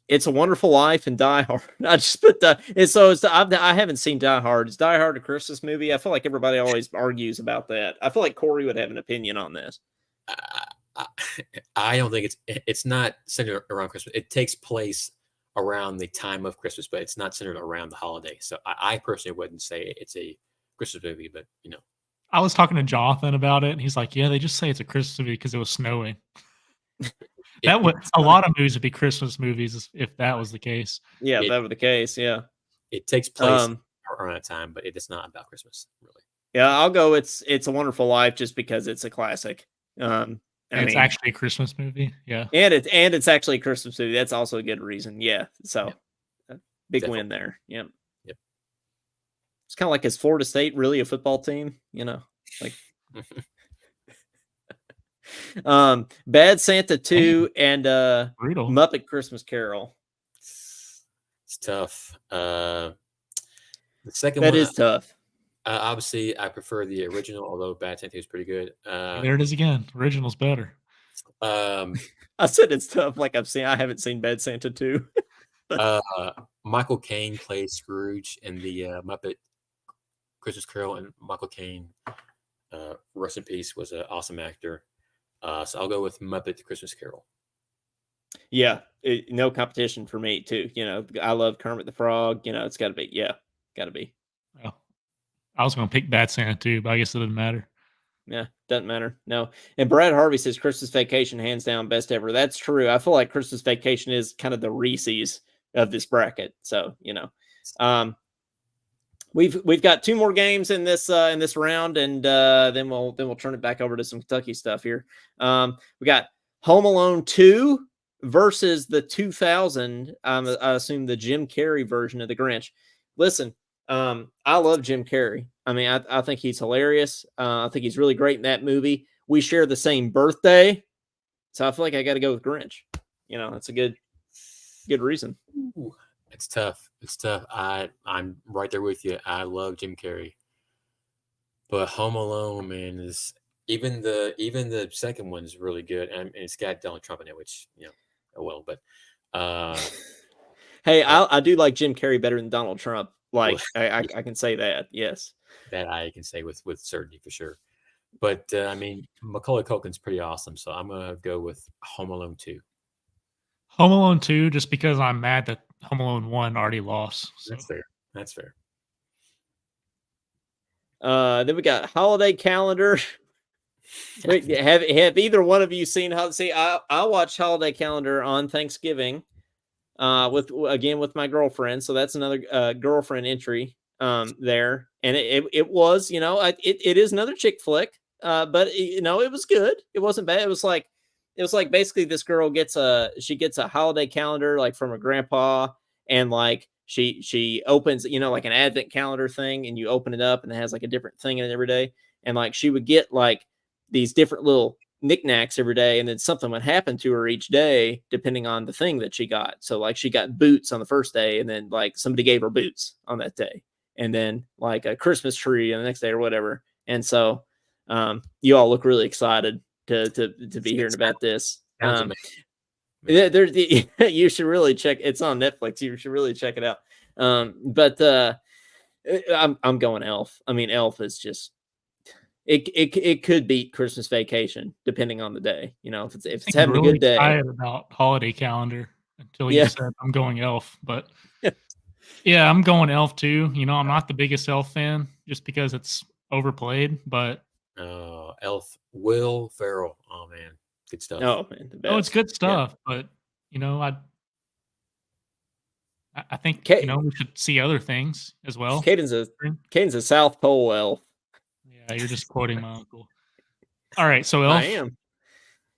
It's a Wonderful Life and Die Hard. I just put I haven't seen Die Hard. Is Die Hard a Christmas movie? I feel like everybody always argues about that. I feel like Corey would have an opinion on this. I don't think it's not centered around Christmas. It takes place around the time of Christmas, but it's not centered around the holiday. So I personally wouldn't say it's a Christmas movie, but I was talking to Jonathan about it, and he's like, "Yeah, they just say it's a Christmas movie because it was snowing." That would a lot of movies would be Christmas movies if that was the case. Yeah, if It that were the case, yeah. it takes place Um, around that time, but it is not about Christmas, really. yeah, I'll go. It's a Wonderful Life just because it's a classic. I And it's mean, actually a Christmas movie. Yeah. and it's actually a Christmas movie. That's also a good reason. Yeah, so Yep, big definitely. win there. Yep. Yep. It's kind of like, is Florida State really a football team? Like Bad Santa 2 and Brutal. Muppet Christmas Carol. It's tough. The second That one, is tough. obviously, I prefer the original, although Bad Santa is pretty good. There it is again. Original's better. Um, I said it's tough. Like I haven't seen Bad Santa 2. Michael Caine plays Scrooge in the Muppet Christmas Carol, and Michael Caine, rest in peace, was an awesome actor. So I'll go with Muppet Christmas Carol. Yeah, no competition for me too. I love Kermit the Frog. It's got to be. Yeah, got to be. Oh, I was going to pick Bad Santa too, but I guess it didn't matter. Yeah, doesn't matter. No. And Brad Harvey says Christmas Vacation, hands down, best ever. That's true. I feel like Christmas Vacation is kind of the Reese's of this bracket. So, we've got 2 more games in this round, and then we'll turn it back over to some Kentucky stuff here. We got Home Alone 2 versus the 2000. I assume the Jim Carrey version of the Grinch. Listen, I love Jim Carrey. I mean, I think he's hilarious. I think he's really great in that movie. We share the same birthday, so I feel like I got to go with Grinch. That's a good reason. Ooh, it's tough. It's tough. I'm right there with you. I love Jim Carrey, but Home Alone, man, is even the second one is really good, and it's got Donald Trump in it, which oh well. But hey, I do like Jim Carrey better than Donald Trump. Like I can say that. Yes, that I can say with certainty for sure. But I mean, Macaulay Culkin's pretty awesome, so I'm gonna go with Home Alone 2. Home Alone 2, just because I'm mad that Home Alone 1 already lost. So. That's fair. That's fair. Then we got Holiday Calendar. Wait, have either one of you seen I watched Holiday Calendar on Thanksgiving with my girlfriend, so that's another girlfriend entry there, and it was it is another chick flick, but it was good. It wasn't bad. It was like basically this girl gets a holiday calendar like from her grandpa, and like she opens like an advent calendar thing, and you open it up and it has like a different thing in it every day, and like she would get like these different little knickknacks every day, and then something would happen to her each day depending on the thing that she got. So like she got boots on the first day, and then like somebody gave her boots on that day, and then like a Christmas tree on the next day or whatever. And so you all look really excited to be hearing about this. You should really check. It's on Netflix. You should really check it out. But I'm going Elf. I mean, Elf is just it could beat Christmas Vacation depending on the day. If it's having really a good day. Excited about Holiday Calendar until you said I'm going Elf, but yeah, I'm going Elf too. I'm not the biggest Elf fan just because it's overplayed, but Elf, Will Ferrell. Oh man, good stuff. Oh man, the best. Oh, it's good stuff, but I think we should see other things as well. Caden's a South Pole elf. Yeah, you're just quoting my uncle. All right, so Elf. I am.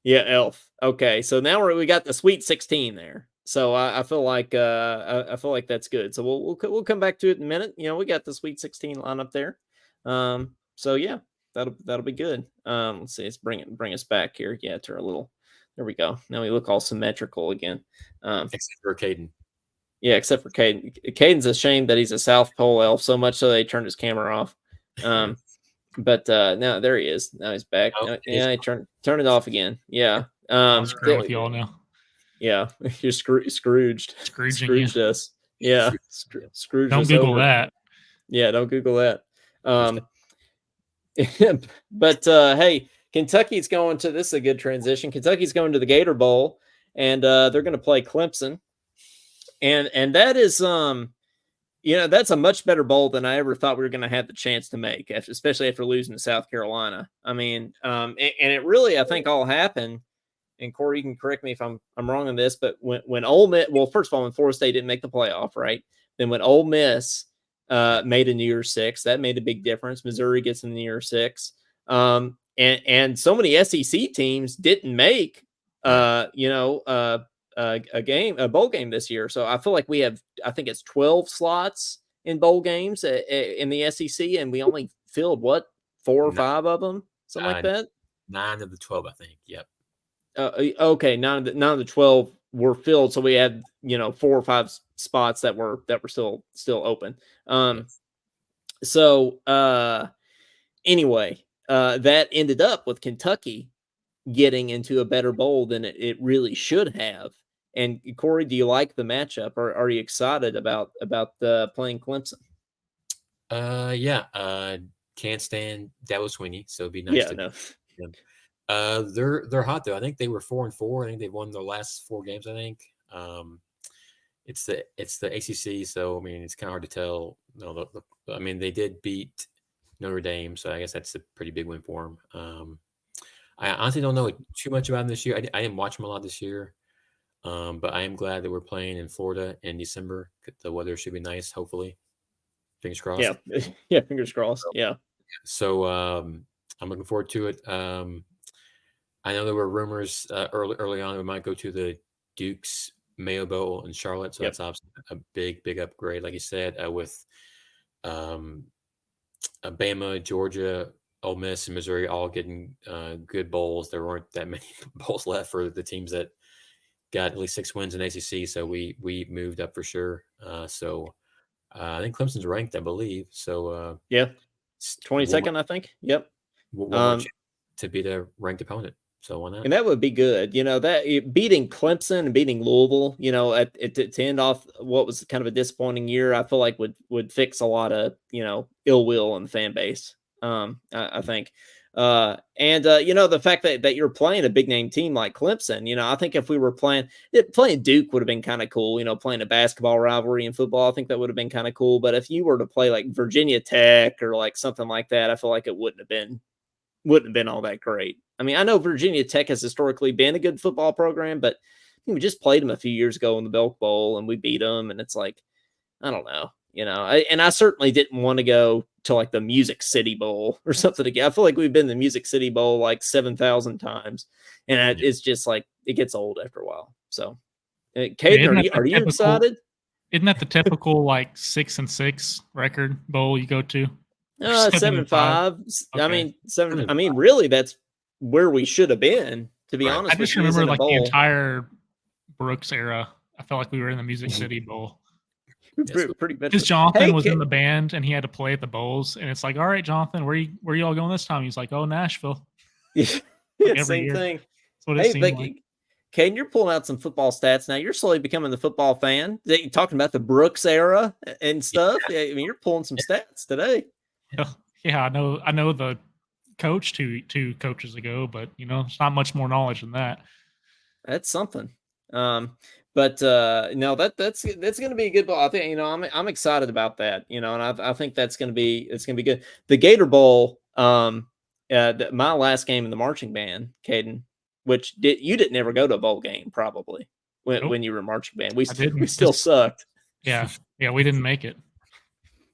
Yeah, Elf. Okay, so now we got the Sweet 16 there. So I feel like that's good. So we'll come back to it in a minute. We got the Sweet 16 lineup there. So yeah, that'll be good. Let's see. Let's bring us back here. Yeah, to our little. There we go. Now we look all symmetrical again. Except for Caden. Yeah, except for Caden. Caden's ashamed that he's a South Pole elf so much so they turned his camera off. But now there he is. Now he's back. Yeah, turn it off again. Yeah. I'm screwing with y'all now. Yeah, you're Scrooged. Scrooged us. Yeah, Scrooged. Don't Google that. Yeah, don't Google that. But hey, Kentucky's going to this is a good transition. Kentucky's going to the Gator Bowl, and they're going to play Clemson, and that is That's a much better bowl than I ever thought we were going to have the chance to make, especially after losing to South Carolina. I mean, and it really, I think, all happened. And Corey, you can correct me if I'm wrong on this, but when Ole Miss, well, first of all, when Florida State didn't make the playoff, right? Then when Ole Miss made a New Year's Six, that made a big difference. Missouri gets in the New Year's Six, and so many SEC teams didn't make a bowl game this year. So I feel like we have, I think it's 12 slots in bowl games in the SEC, and we only filled what, 4 or 5 of them, something like that. 9 of the 12, I think. Yep. Okay, none of the 12 were filled, so we had 4 or 5 spots that were still open. Yes. So anyway, that ended up with Kentucky getting into a better bowl than it really should have. And Corey, do you like the matchup, or are you excited about playing Clemson? Yeah. Can't stand Dabo Sweeney, so it'd be nice to no. them. They're hot though. I think they were 4-4. I think they've won their last 4 games. I think. It's the ACC, so I mean it's kind of hard to tell. No, I mean they did beat Notre Dame, so I guess that's a pretty big win for them. I honestly don't know too much about them this year. I didn't watch them a lot this year, but I am glad that we're playing in Florida in December. The weather should be nice, hopefully. Fingers crossed. Yeah, fingers crossed. Yeah. So I'm looking forward to it. I know there were rumors early on we might go to the Duke's Mayo Bowl in Charlotte, so that's obviously a big upgrade, like you said, with Alabama, Georgia, Ole Miss, and Missouri all getting good bowls. There weren't that many bowls left for the teams that got at least 6 wins in ACC, so we moved up for sure. So I think Clemson's ranked, I believe. So 22nd, I think. Yep. One more chance to beat a ranked opponent. So why not? And that would be good. That beating Clemson and beating Louisville, to end off what was kind of a disappointing year, I feel like would fix a lot of, ill will in the fan base. I think. The fact that you're playing a big name team like Clemson, I think if we were playing Duke would have been kind of cool, playing a basketball rivalry in football. I think that would have been kind of cool. But if you were to play like Virginia Tech or like something like that, I feel like it wouldn't have been all that great. I mean, I know Virginia Tech has historically been a good football program, but we just played them a few years ago in the Belk Bowl and we beat them. And it's like, I don't know, I certainly didn't want to go to like the Music City Bowl or something again. I feel like we've been in the Music City Bowl like 7,000 times. And it's just like, it gets old after a while. So, Caden, are you excited? Isn't that the typical like 6-6 record bowl you go to? 7-5. Okay. I mean, 7. I mean, really, that's where we should have been. To be honest, I just remember like the entire Brooks era. I felt like we were in the Music City Bowl. Pretty because Jonathan was in the band and he had to play at the bowls, and it's like, all right, Jonathan, where you all going this time? He's like, oh, Nashville. Same thing. That's what it seemed like. Caden, you're pulling out some football stats now. You're slowly becoming the football fan. You're talking about the Brooks era and stuff. Yeah. I mean, you're pulling some stats today. Yeah, I know the coach two coaches ago, but it's not much more knowledge than that. That's something. But no, that's going to be a good ball. I think I'm excited about that. And I think it's going to be good. The Gator Bowl, my last game in the marching band, Caden, which you didn't ever go to a bowl game probably when you were marching band. We still sucked. Yeah, we didn't make it.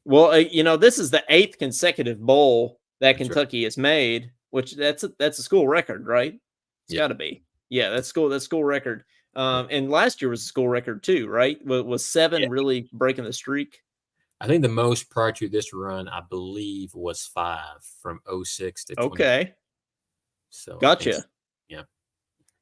Well, this is the 8th consecutive bowl that Kentucky has made, which that's a school record, right? It's got to be. Yeah, that's school record. And last year was a school record too, right? Was 7 really breaking the streak? I think the most prior to this run, I believe, was 5 from 06 to 20. Okay. So gotcha. Yeah.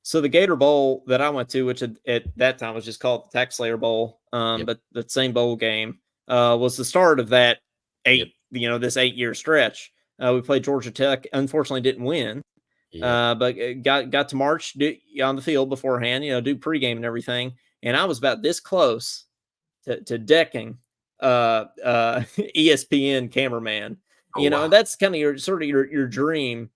So the Gator Bowl that I went to, which at that time was just called the Tax Slayer Bowl, but the same bowl game was the start of that this 8-year stretch. We played Georgia Tech. Unfortunately, didn't win. But got to march on the field beforehand, do pregame and everything. And I was about this close to decking ESPN cameraman. Wow. And that's kind of your dream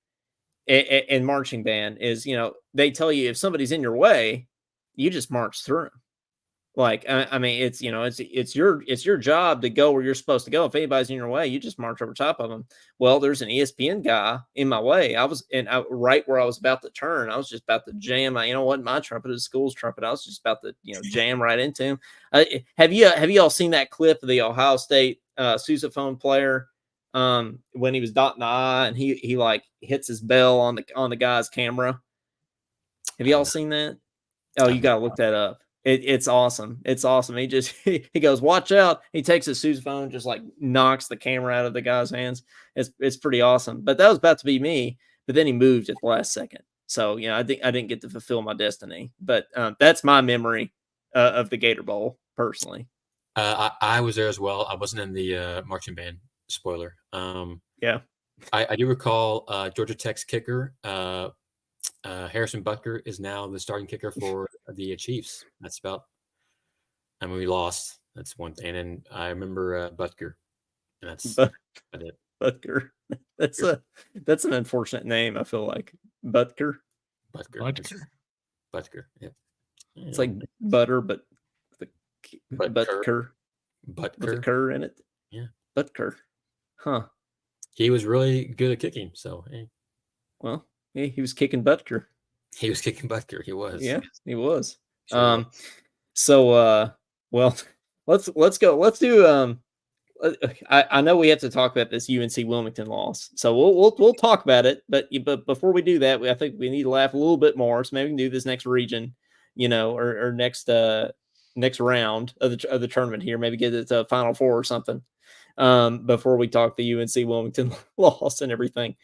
in marching band is, they tell you if somebody's in your way, you just march through them. Like, I mean, it's it's your job to go where you're supposed to go. If anybody's in your way, you just march over top of them. Well, there's an ESPN guy in my way. Right where I was about to turn, I was just about to jam. You know what? My trumpet is school's trumpet. I was just about to jam right into him. Have you all seen that clip of the Ohio State sousaphone player when he was dotting the I and he like hits his bell on the guy's camera? Have you all seen that? Oh, you gotta look that up. It's awesome. It's awesome. He just he goes, watch out. He takes his sousaphone, just like knocks the camera out of the guy's hands. It's pretty awesome. But that was about to be me. But then he moved at the last second. So I think I didn't get to fulfill my destiny. But that's my memory of the Gator Bowl personally. I was there as well. I wasn't in the marching band. Spoiler. Yeah. I do recall Georgia Tech's kicker. Harrison Butker is now the starting kicker for the Chiefs. That's about. I mean, we lost. That's one thing. And I remember Butker. And that's about it. Butker. That's an unfortunate name. I feel like Butker. Butker. Yeah. It's like butter, but Butker. With the cur in it. Yeah. Butker. Huh. He was really good at kicking. So, hey. Well, yeah, he was kicking Butker. He was kicking Butker. He was. Yeah, he was. Sure So, well, let's go. Let's do. I know we have to talk about this UNC Wilmington loss, so we'll talk about it. But before we do that, I think we need to laugh a little bit more. So maybe we can do this next region, or next round of the tournament here. Maybe get it to Final Four or something. Before we talk the UNC Wilmington loss and everything.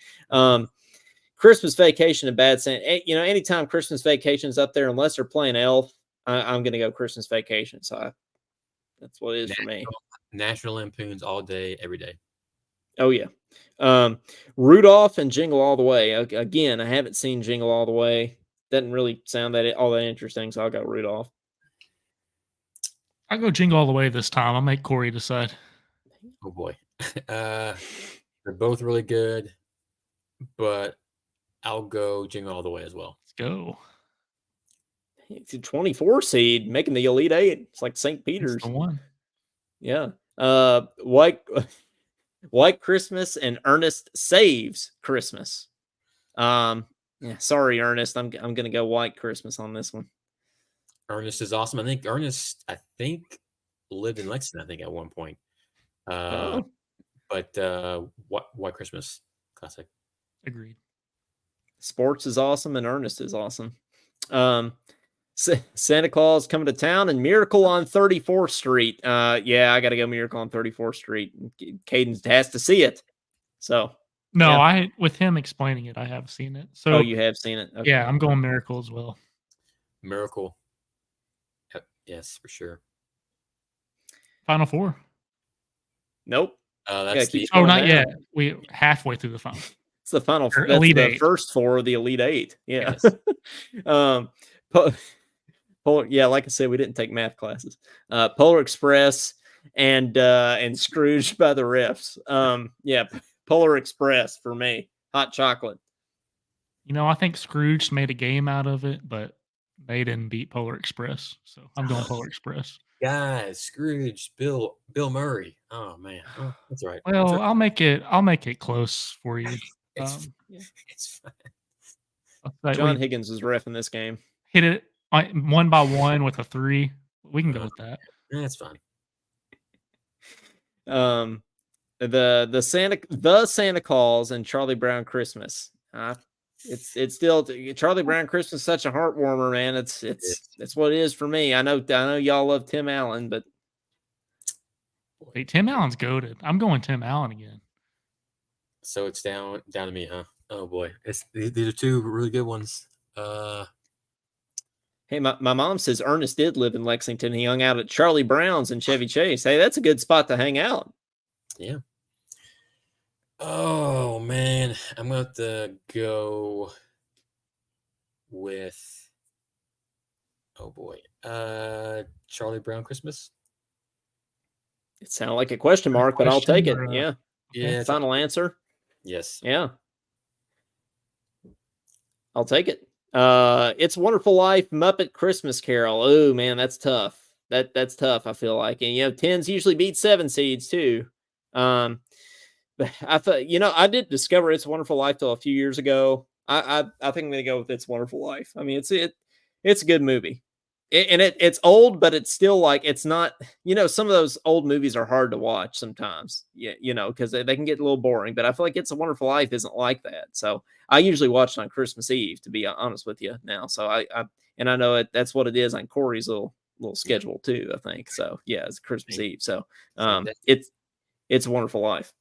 Christmas Vacation and Bad Santa. Anytime Christmas Vacation is up there, unless they're playing Elf, I'm going to go Christmas Vacation. So that's what it is for me. National Lampoons all day, every day. Oh, yeah. Rudolph and Jingle All the Way. Again, I haven't seen Jingle All the Way. Doesn't really sound all that interesting, so I'll go Rudolph. I'll go Jingle All the Way this time. I'll make Corey decide. Oh, boy. They're both really good, but I'll go Jingle All the Way as well. Let's go. It's a 24 seed, making the Elite Eight. It's like St. Peter's. That's the one. Yeah. White Christmas and Ernest Saves Christmas. Yeah, sorry, Ernest. I'm gonna go White Christmas on this one. Ernest is awesome. I think Ernest, lived in Lexington, at one point. But White Christmas, classic. Agreed. Sports is awesome and Ernest is awesome. Santa Claus Coming to Town and Miracle on 34th Street. Yeah, I got to go Miracle on 34th Street. Caden has to see it. So no, yeah. With him explaining it, I have seen it. So you have seen it. Okay. Yeah, I'm going Miracle as well. Miracle. Yes, for sure. Final Four. Nope. That's not yet. We halfway through the final. It's the final. That's Elite the Eight. First four of the Elite Eight. Yeah. Yes. Yeah, like I said, we didn't take math classes. Polar Express and Scrooge by the Riffs. Yeah, Polar Express for me. Hot chocolate. I think Scrooge made a game out of it, but they didn't beat Polar Express. So I'm going Polar Express. Guys, Scrooge, Bill Murray. Oh man, that's right. Well, that's right. I'll make it close for you. It's fine. John Higgins is reffing this game. Hit it one by one with a 3. We can go with that. That's fine. The Santa Claus and Charlie Brown Christmas. It's still Charlie Brown Christmas is such a heart warmer, man. It's what it is for me. I know y'all love Tim Allen, but wait, Tim Allen's goated. I'm going Tim Allen again. So it's down to me, huh? Oh boy, these are two really good ones. Hey, my mom says Ernest did live in Lexington. He hung out at Charlie Brown's in Chevy Chase. Hey, that's a good spot to hang out. Yeah. Oh man, I'm going to have to go with. Oh boy, Charlie Brown Christmas. It sounded like a question mark, but I'll take it. Yeah. Yeah. Final answer. Yes. Yeah. I'll take it. It's a Wonderful Life, Muppet Christmas Carol. Oh man, that's tough. That's tough, I feel like. And 10s usually beat 7 seeds too. Um, but I thought, I did discover It's a Wonderful Life till a few years ago. I think I'm gonna go with It's a Wonderful Life. I mean, it's a good movie. It's old, but it's still like it's not. Some of those old movies are hard to watch sometimes. Yeah, because they can get a little boring. But I feel like It's a Wonderful Life isn't like that. So I usually watch it on Christmas Eve, to be honest with you now. So I know that's what it is on Corey's little schedule too, I think. So yeah, it's Christmas Eve. So it's a Wonderful Life.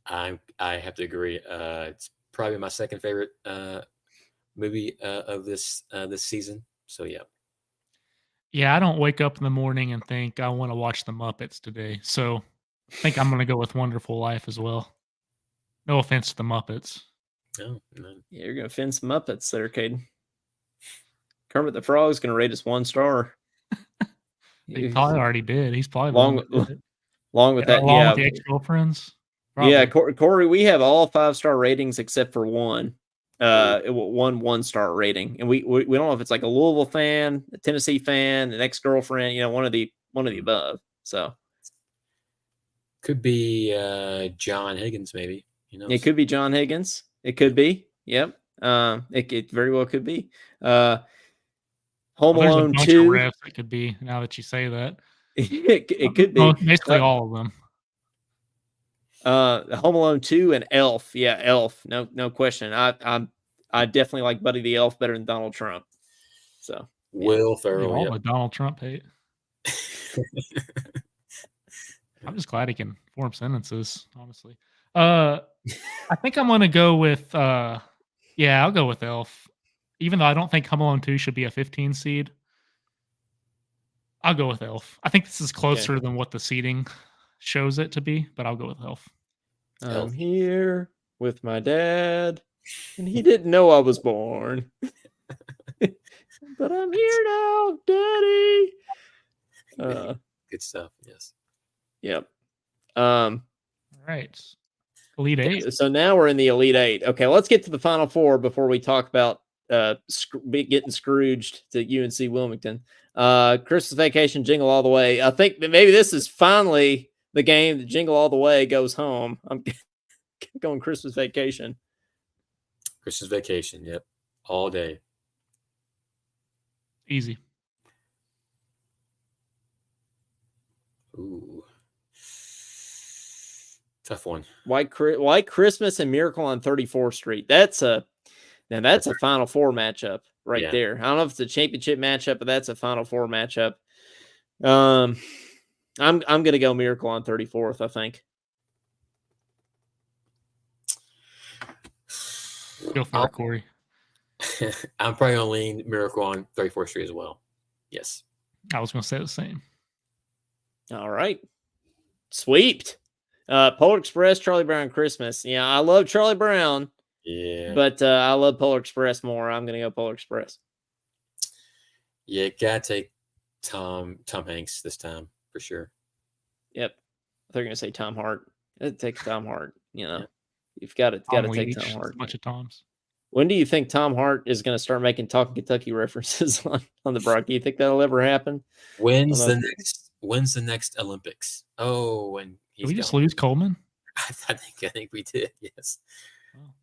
I have to agree. It's probably my second favorite movie of this season. So yeah. Yeah, I don't wake up in the morning and think I want to watch the Muppets today. So I think I'm going to go with Wonderful Life as well. No offense to the Muppets. No, no. Yeah, you're gonna offend some Muppets there, Caden. Kermit the Frog's gonna rate us 1 star. He probably already did. He's probably Along with that, along with the ex-girlfriends. Yeah, Corey, we have all 5-star ratings except for one. One 1-star rating, and we don't know if it's like a Louisville fan, a Tennessee fan, an ex-girlfriend, one of the above. So could be John Higgins, maybe. It could be John Higgins. It could be. Yep. It very well could be. Home Alone 2. Refs it could be, now that you say that. it could be. Basically all of them. Home Alone 2 and Elf. Yeah, Elf. No question. I definitely like Buddy the Elf better than Donald Trump. So Will Ferrell. All the Donald Trump hate. I'm just glad he can form sentences, honestly. I think I'm gonna go with I'll go with Elf. Even though I don't think Home Alone 2 should be a 15 seed. I'll go with Elf. I think this is closer than what the seeding shows it to be, but I'll go with Elf. I'm here with my dad, and he didn't know I was born. But I'm here now, Daddy. Good stuff. Yes. Yep. All right. Elite 8. So now we're in the Elite 8. Okay, let's get to the Final Four before we talk about getting Scrooged to UNC Wilmington. Christmas Vacation, Jingle All the Way. I think that maybe this is finally the game that Jingle All the Way goes home. I'm going Christmas Vacation. Christmas Vacation. Yep. All day. Easy. Ooh. Tough one. White Christmas and Miracle on 34th Street. That's a Final Four matchup right there. I don't know if it's a championship matchup, but that's a Final Four matchup. I'm gonna go Miracle on 34th, I think. Go for it, Corey. I'm probably gonna lean Miracle on 34th Street as well. Yes. I was gonna say the same. All right. Sweeped. Polar Express, Charlie Brown Christmas. Yeah, I love Charlie Brown. Yeah. But I love Polar Express more. I'm gonna go Polar Express. Yeah, gotta take Tom Hanks this time for sure. Yep. They're gonna say Tom Hart. It takes Tom Hart, You've got to take Tom Hart. A bunch of Toms. When do you think Tom Hart is going to start making Talkin' Kentucky references on the broad? Do you think that'll ever happen? When's the next Olympics? Oh, and did we just lose Coleman? I think we did. Yes. Oh.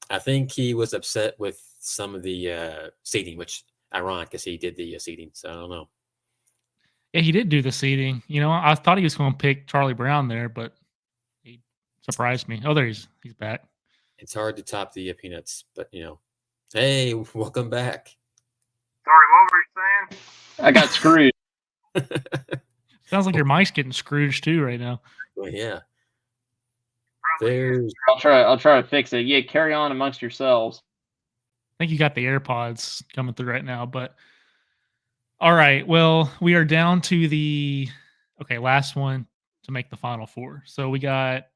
I think he was upset with some of the seating, which ironic because he did the seating. So I don't know. Yeah, he did do the seating. I thought he was going to pick Charlie Brown there, but he surprised me. Oh, there he's back. It's hard to top the Peanuts, but hey, welcome back. Sorry, what were you saying? I got screwed. Sounds like your mic's getting Scrooged too right now. Well, yeah. I'll try to fix it. Yeah, carry on amongst yourselves. I think you got the AirPods coming through right now, but all right. Well, we are down to the last one to make the Final Four. So we got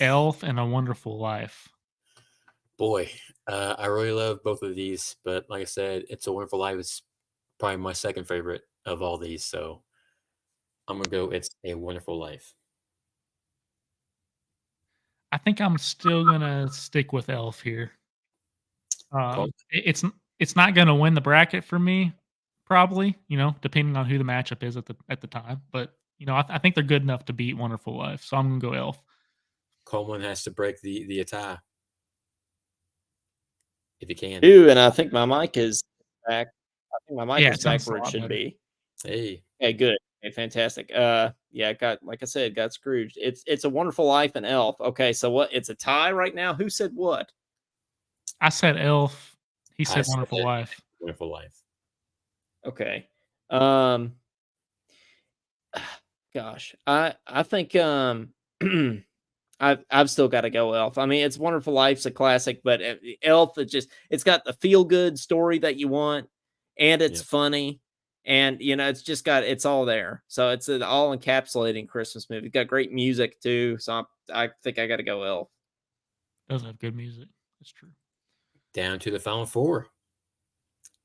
Elf and A Wonderful Life. Boy, I really love both of these, but like I said, It's a Wonderful Life is probably my second favorite of all these. So I'm gonna go It's a Wonderful Life. I think I'm still gonna stick with Elf here. It's not gonna win the bracket for me, probably, depending on who the matchup is at the time. But I think they're good enough to beat Wonderful Life, so I'm gonna go Elf. Coleman has to break the tie if he can. Ooh, and I think my mic is back. I think my mic Yeah, is it back sounds a where it lot should better. be. Hey, Okay, good. Okay, fantastic. Yeah, it got like I said, got Scrooged. It's a Wonderful Life and Elf. Okay, so what? It's a tie right now. Who said what? I said Elf. He I said said Wonderful Life. Wonderful Life. Okay. Um, gosh, I think I've still got to go Elf. I mean, it's Wonderful Life's a classic, but Elf it's got the feel good story that you want, and it's Yep. funny, and it's all there. So it's an all encapsulating Christmas movie. It's got great music too. So I think I got to go Elf. Does have good music. That's true. Down to the final four.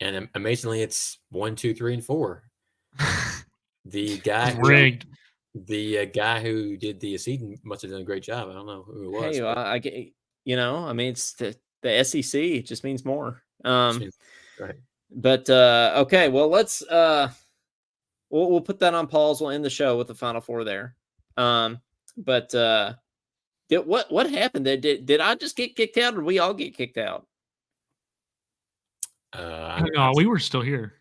And amazingly, it's 1, 2, 3, and 4. The guy It's rigged. The guy who did the season must have done a great job. I don't know who it was. Hey, But I get I mean, it's the SEC. It just means more. right. But okay, well let's we'll put that on pause. We'll end the show with the final four there. But what happened? Did I just get kicked out, or we all get kicked out? No, we were still here.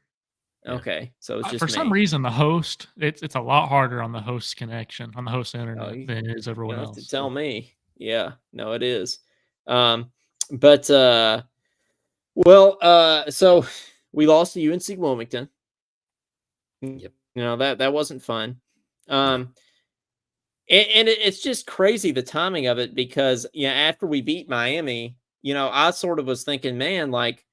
Yeah. Okay, so it's just For some reason the host it's a lot harder on the host's connection on the host internet than it is everyone you don't have else. to tell me. Yeah, no, it is. But so we lost to UNC Wilmington. Yep. That wasn't fun. And it's just crazy the timing of it, because after we beat Miami, I sort of was thinking, man, like,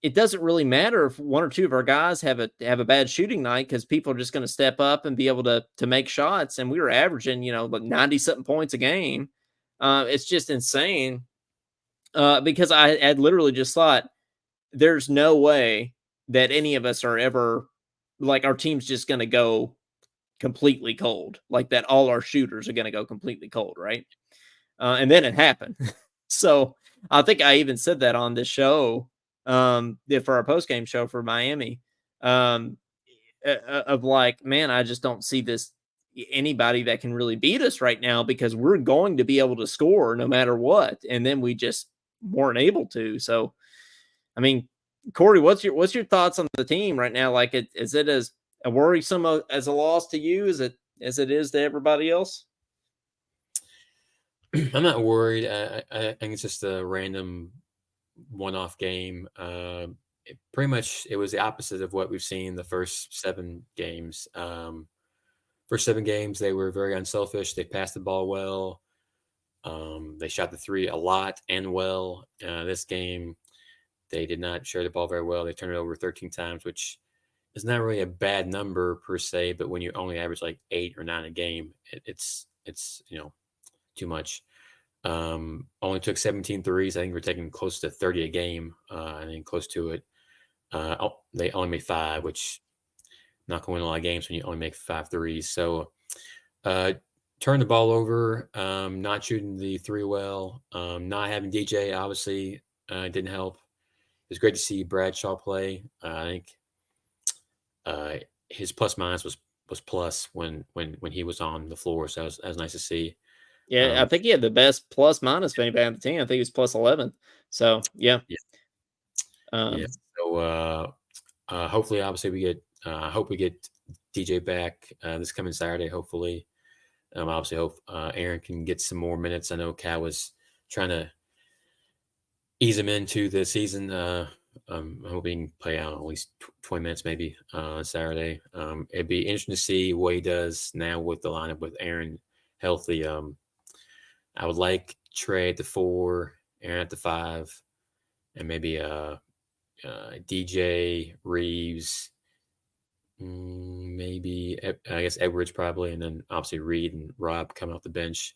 it doesn't really matter if one or two of our guys have a bad shooting night, because people are just going to step up and be able to make shots. And we were averaging, like 90 something points a game. It's just insane. Because I had literally just thought, there's no way that any of us are ever, like, our team's just going to go completely cold, like that. All our shooters are going to go completely cold, right? And then it happened. So I think I even said that on this show, for our post game show for Miami, of like, man, I just don't see anybody that can really beat us right now, because we're going to be able to score no matter what, and then we just weren't able to. So, I mean, Corey, what's your thoughts on the team right now? Like, is it as worrisome as a loss to you as it is to everybody else? I'm not worried. I think it's just a random one-off game. Pretty much, it was the opposite of what we've seen the first 7 games. First 7 games, they were very unselfish. They passed the ball well. They shot the three a lot and well. This game, they did not share the ball very well. They turned it over 13 times, which is not really a bad number per se, but when you only average like 8 or 9 a game, it's too much. Only took 17 threes. I think we're taking close to 30 a game. I think close to it. They only made 5, which not going to win a lot of games when you only make 5 threes. So turn the ball over, not shooting the 3 well, not having DJ obviously didn't help. It was great to see Bradshaw play. I think his plus minus was plus when he was on the floor. So that was nice to see. Yeah, I think he had the best plus minus of anybody on the team. I think he was plus 11. So yeah. So hopefully, obviously, we get. I hope we get DJ back this coming Saturday. Hopefully, obviously, hope Aaron can get some more minutes. I know Cal was trying to ease him into the season. I'm hoping he can play out at least 20 minutes maybe on Saturday. It'd be interesting to see what he does now with the lineup with Aaron healthy. I would like Trey at the 4, Aaron at the 5, and maybe DJ, Reeves, maybe I guess Edwards probably, and then obviously Reed and Rob come off the bench.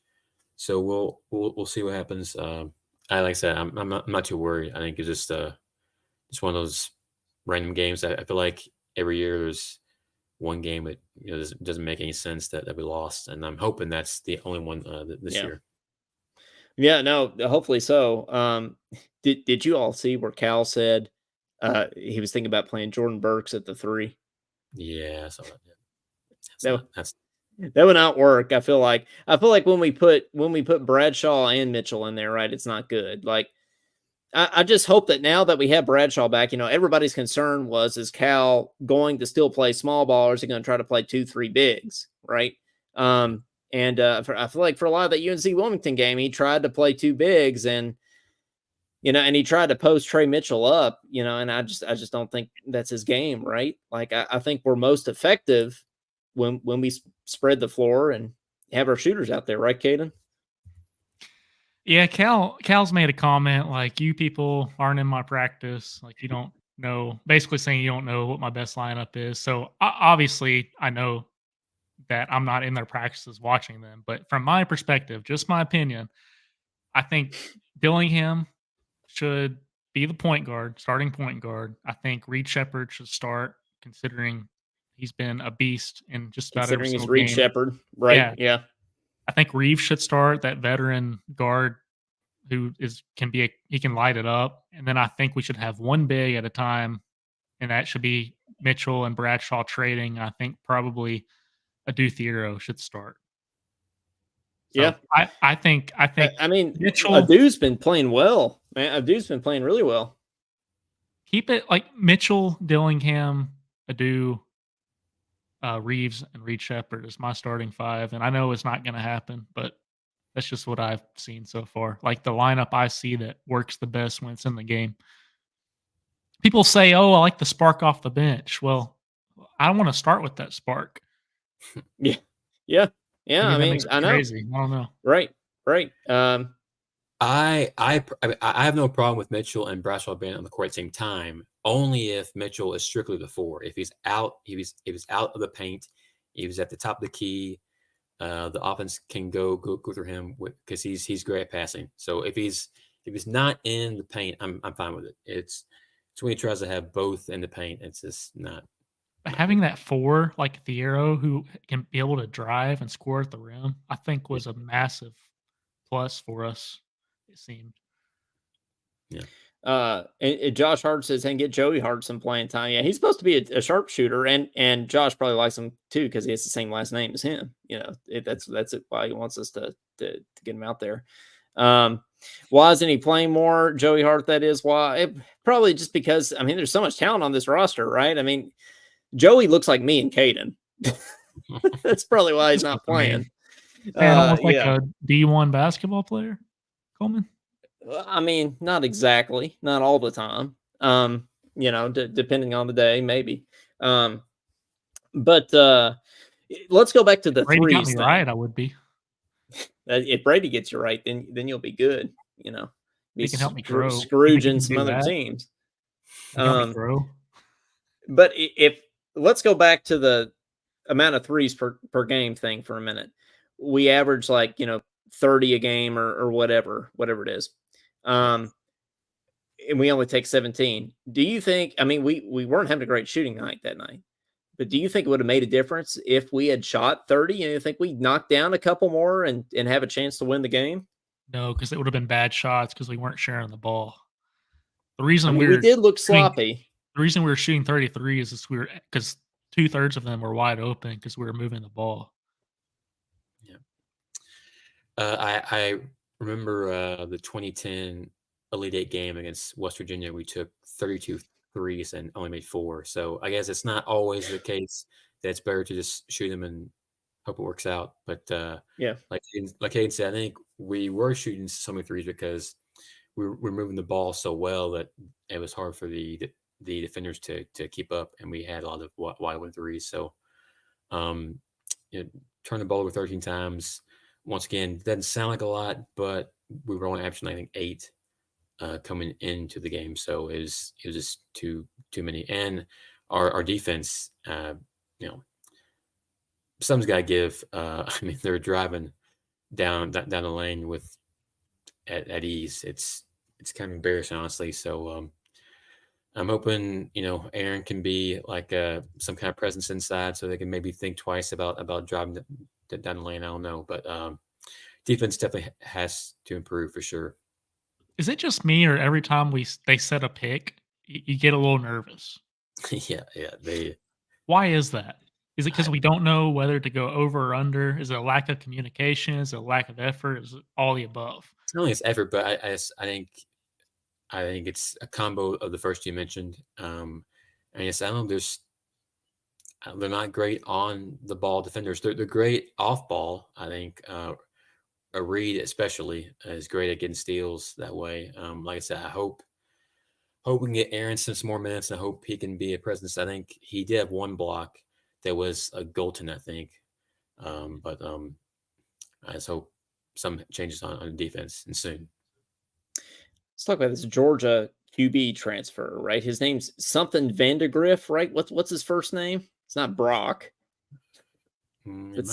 So we'll see what happens. Like I said, I'm not too worried. I think it's just one of those random games. I feel like every year there's one game that doesn't make any sense that we lost, and I'm hoping that's the only one this year. Yeah, no, hopefully so. Did you all see where Cal said he was thinking about playing Jordan Burks at the 3. Yeah, so that's that would not work. I feel like when we put Bradshaw and Mitchell in there, right, it's not good. Like I just hope that now that we have Bradshaw back, everybody's concern was, is Cal going to still play small ball, or is he going to try to play 2-3 bigs, right? And I feel like for a lot of that UNC Wilmington game, he tried to play 2 bigs, and and he tried to post Trey Mitchell up, and I just don't think that's his game, right? Like I think we're most effective when we spread the floor and have our shooters out there, right, Caden? Yeah, Cal's made a comment like, "You people aren't in my practice. Like, you don't know," basically saying you don't know what my best lineup is. So obviously, I know that I'm not in their practices watching them. But from my perspective, just my opinion, I think Dillingham should be the point guard, starting point guard. I think Reed Shepherd should start, considering he's been a beast in just about every Considering he's single Reed game. Shepherd, right? Yeah. I think Reeves should start, that veteran guard who he can light it up. And then I think we should have one big at a time, and that should be Mitchell and Bradshaw trading. I think probably Adu Thiero should start. So Yeah. I think I mean, Mitchell, Adu's been playing well, man. Adu's been playing really well. keep it like Mitchell, Dillingham, Adu, Reeves, and Reed Shepherd is my starting 5. And I know it's not going to happen, but that's just what I've seen so far. Like the lineup I see that works the best when it's in the game. People say, "Oh, I like the spark off the bench." Well, I don't want to start with that spark. Yeah. Maybe I that mean, makes me I know. crazy. I don't know. Right. I have no problem with Mitchell and Bradshaw being on the court at the same time, only if Mitchell is strictly the 4. If he's out, if he's out of the paint, he was at the top of the key, the offense can go through him because he's great at passing. So if he's not in the paint, I'm fine with it. It's when he tries to have both in the paint, it's just not. Having that 4 like Thiero, who can be able to drive and score at the rim, I think was a massive plus for us. It seemed. Yeah. And Josh Hart says, "And get Joey Hart some playing time." Yeah, he's supposed to be a sharpshooter, and Josh probably likes him too because he has the same last name as him. That's it. Why he wants us to get him out there. Why isn't he playing more, Joey Hart? That is why. Probably just because there's so much talent on this roster, right? I mean, Joey looks like me and Caden. That's probably why he's not playing. Almost like a D1 basketball player, Coleman. I mean, not exactly, not all the time. Depending on the day, maybe. But let's go back to the Brady got threes. Me right, I would be. If Brady gets you right, then you'll be good. He can help me grow. Scrooging some other teams. Help me grow. But if let's go back to the amount of threes per game thing for a minute. We average 30 a game or whatever it is. And we only take 17. Do you think, we weren't having a great shooting night that night, but do you think it would have made a difference if we had shot 30? And you think we knocked down a couple more and have a chance to win the game? No, because it would have been bad shots because we weren't sharing the ball. The reason we did look sloppy. The reason we were shooting 33 is because 2/3 of them were wide open because we were moving the ball. Yeah. I remember the 2010 Elite 8 game against West Virginia. We took 32 threes and only made 4. So I guess it's not always the case that it's better to just shoot them and hope it works out. But yeah, like Hayden said, I think we were shooting so many threes because we're moving the ball so well that it was hard for the defenders to keep up, and we had a lot of wide open threes. So, turn the ball over 13 times. Once again, doesn't sound like a lot, but we were only averaging, I think, 8 coming into the game. So it was just too many. And our defense, some's got to give. They're driving down the lane at ease. It's kind of embarrassing, honestly. So I'm hoping Aaron can be like some kind of presence inside, so they can maybe think twice about driving down the lane. I don't know, but defense definitely has to improve for sure. Is it just me, or every time they set a pick, you get a little nervous. Yeah, they Why is that? Is it because I we don't know whether to go over or under? Is it a lack of communication? Is it a lack of effort? Is it all the above? not only it's effort, but I think it's a combo of the first you mentioned. And yes, I don't know. They're not great on the ball defenders. They're great off ball. I think a Reed especially is great at getting steals that way. Like I said, hope we can get Aaron some more minutes, and I hope he can be a presence. I think he did have one block that was a Golden, I think. But I just hope some changes on defense and soon. Let's talk about this Georgia QB transfer, right? His name's something Vandegrift, right? What's his first name? It's not Brock. It